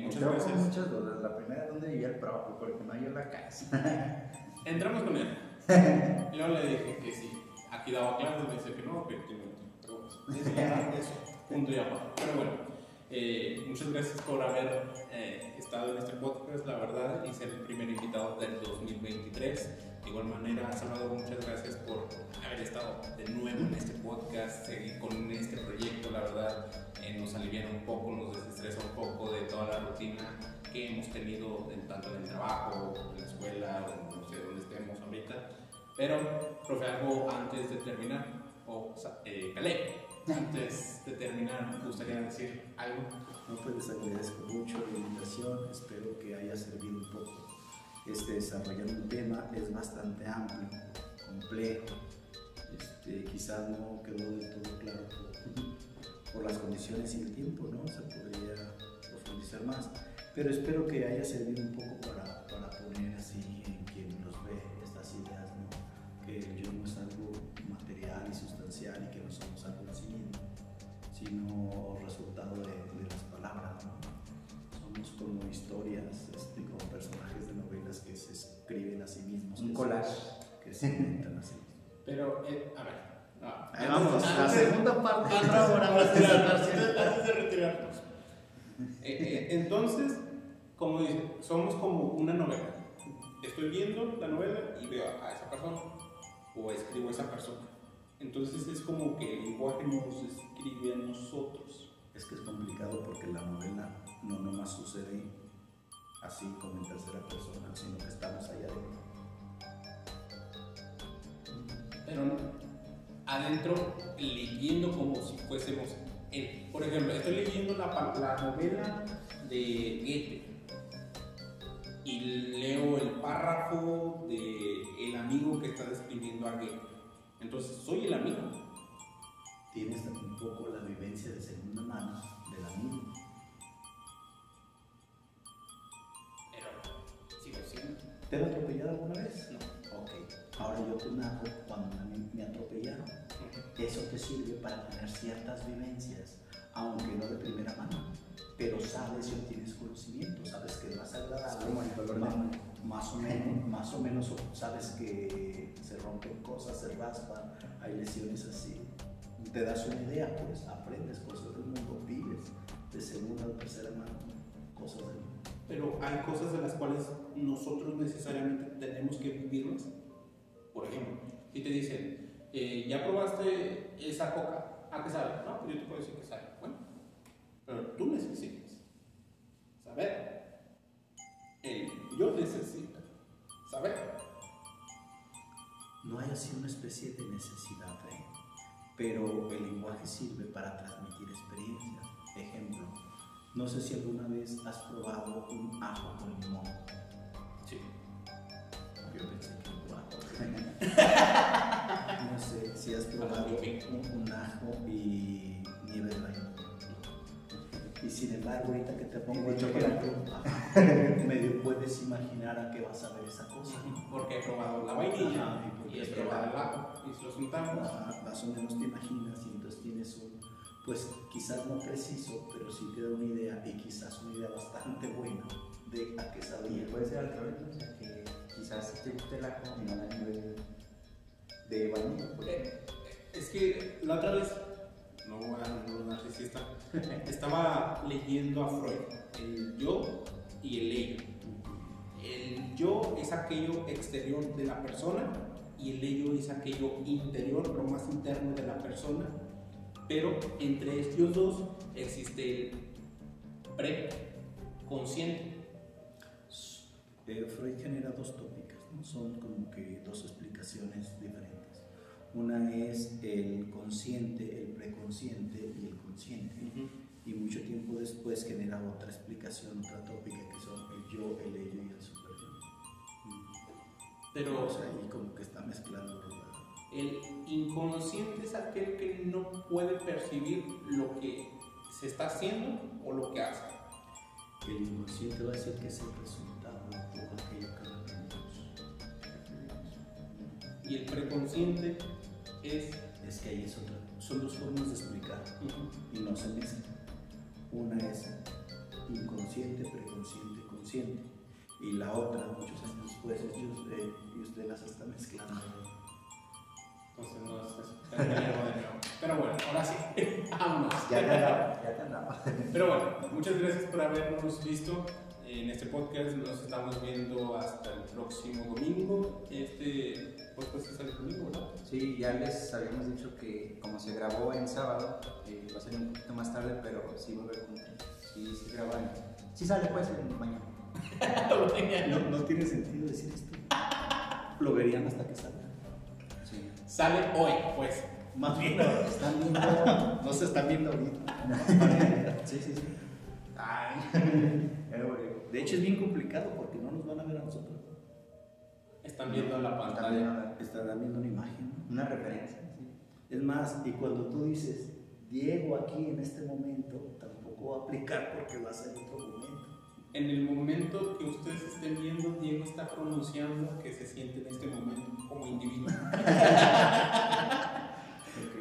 muchas Entró gracias. con muchas dudas. La primera, ¿dónde vivía el profe? Porque no hay la casa. Entramos con él. Y luego le dije que sí. Aquí daba clases, me dice que no, que no. Pero bueno, eso, punto y aparte. Pero bueno, muchas gracias por haber estado en este podcast, la verdad, y ser el primer invitado del 2023. De igual manera, Salvador, muchas gracias por haber estado de nuevo en este podcast, seguir con este proyecto, la verdad, nos aliviana un poco, nos desestresa un poco de toda la rutina que hemos tenido tanto en el trabajo, en la escuela, o no sé dónde estemos ahorita. Pero, profe, algo antes de terminar, Calé, antes de terminar, ¿me gustaría decir algo? No, pues les agradezco mucho la invitación, espero que haya servido un poco. Desarrollar un tema es bastante amplio, complejo, quizás no quedó del todo claro por las condiciones y el tiempo, ¿no? Se podría profundizar más, pero espero que haya servido un poco para poner así en quien nos ve estas ideas, ¿no? Que el yo no es algo material y sustancial y que no somos algo en sí mismo, sino resultado de las palabras, ¿no? Somos como historias, como personajes de novelas que se escriben a sí mismos. Un collage. Que se inventan así. Pero, a ver. Ahí vamos, la segunda parte. Antes de retirarnos. Entonces, como dice, somos como una novela. Estoy viendo la novela y veo a esa persona o escribo a esa persona. Entonces es como que el lenguaje nos escribe a nosotros. Es que es complicado porque la novela no nomás sucede así como en tercera persona, sino que estamos allá adentro. Pero adentro leyendo como si fuésemos él. Por ejemplo, estoy leyendo la novela de Goethe y leo el párrafo de el amigo que está describiendo a Goethe. Entonces, soy el amigo. Tienes un poco la vivencia de segunda mano del amigo. Pero sigo siendo. ¿Te han atropellado alguna vez? No. Ok. Ahora yo te narro cuando a mí me atropellaron. Eso te sirve para tener ciertas vivencias, aunque no de primera mano. Pero sabes y obtienes conocimiento, sabes que es más agradable. Es como el dolor de mano. Más o menos sabes que se rompen cosas, se raspan, hay lesiones así. Te das una idea, pues aprendes cosas del mundo, vives de segunda o tercera mano cosas del mundo. Pero hay cosas de las cuales nosotros necesariamente tenemos que vivirlas. Por ejemplo, si te dicen, ¿ya probaste esa coca? ¿A qué sabe? No, pues yo te puedo decir que sabe. Bueno, pero tú necesitas saber. Yo necesito saber. pero el lenguaje sirve para transmitir experiencias. Ejemplo, no sé si alguna vez has probado un ajo con limón. Sí. Yo pensé que un ajo. No sé si has probado un ajo y nieve de vainilla. Y sin embargo, ahorita que te pongo el chocolate, medio puedes imaginar a qué vas a ver esa cosa. Porque he probado la vainilla y he probado el ajo y si los juntamos. Más o menos te imaginas y entonces tienes un, pues quizás no preciso, pero sí te da una idea y quizás una idea bastante buena de a qué Y sabía. puede ser al revés, ¿no? O sea, que quizás te guste el ajo y no la nieve de vainilla. Pues. Es que la otra vez, no voy a narcisista, estaba leyendo a Freud, el yo y el ello. El yo es aquello exterior de la persona y el ello es aquello interior, lo más interno de la persona, pero entre estos dos existe el preconsciente. Freud genera dos tópicos, ¿no? Son como que dos explicaciones diferentes. Una es el consciente, el preconsciente y el consciente. Y mucho tiempo después genera otra explicación, otra tópica, que son el yo, el ello y el superyo. Pero O sea, ahí como que está mezclando, ¿verdad? el inconsciente es aquel que no puede percibir lo que se está haciendo o lo que hace. El inconsciente va a decir que es el resultado de todo aquello que aprendimos. Y el preconsciente Es que ahí es otra. Son dos formas de explicar y no se mezclan. Una es inconsciente, preconsciente, consciente. Y la otra, muchos años después, es y usted las está mezclando. Entonces no es eso. Pero bueno, ahora sí, vámonos. Ya te andaba. Pero bueno, muchas gracias por habernos visto en este podcast. Nos estamos viendo hasta el próximo domingo. Este podcast es el domingo, ¿verdad? Sí, ya les habíamos dicho que como se grabó en sábado, va a ser un poquito más tarde, pero sí va a haber contenido. Sí, se graba. Sí sale pues en mañana. No tiene sentido decir esto. Lo verían hasta que salga. Sí. Sale hoy, pues. Más bien, Están viendo. no se están viendo ahorita. Sí. Ay. De hecho, es bien complicado porque no nos van a ver a nosotros. Están viendo la pantalla. Estarán viendo una imagen, ¿no? Una referencia. Sí. Es más, y cuando tú dices Diego aquí en este momento, tampoco va a aplicar porque va a ser otro momento. En el momento que ustedes estén viendo, Diego está pronunciando que se siente en este momento como individuo.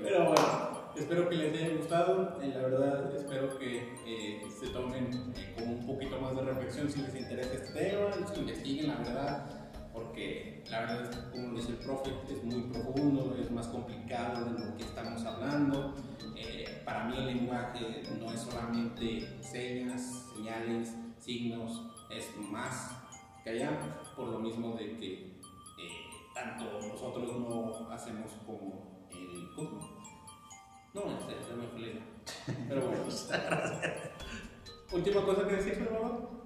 Pero bueno, espero que les haya gustado. La verdad, espero que se tomen con un poquito más de reflexión si les interesa este tema, si investiguen la verdad, porque la verdad es que, como dice el profe, es muy profundo, es más complicado de lo que estamos hablando. Para mí el lenguaje no es solamente señas, señales, signos, es más que allá, por lo mismo de que tanto nosotros no hacemos como el cosmos. No, se me fue la idea. Pero bueno. Última cosa que decir, por favor.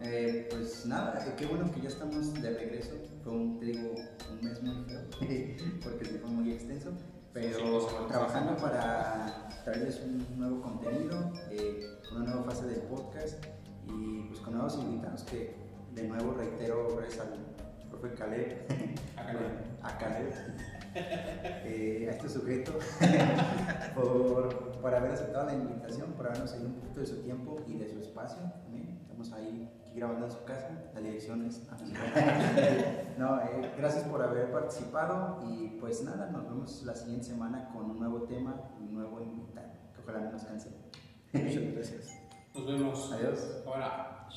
Pues nada, qué bueno que ya estamos de regreso. Fue un mes muy feo, porque sí fue muy extenso, pero trabajando para traerles un nuevo contenido, una nueva fase del podcast y pues con nuevos invitados que de nuevo reitero gracias al profe Caleb, a Caleb, a este sujeto por haber aceptado la invitación, por habernos cedido un poquito de su tiempo y de su espacio también. Estamos ahí aquí grabando en su casa, la dirección es no, gracias por haber participado y pues nada, nos vemos la siguiente semana con un nuevo tema y un nuevo invitado que ojalá no nos canse. Muchas gracias. Nos vemos. Adiós. Ahora.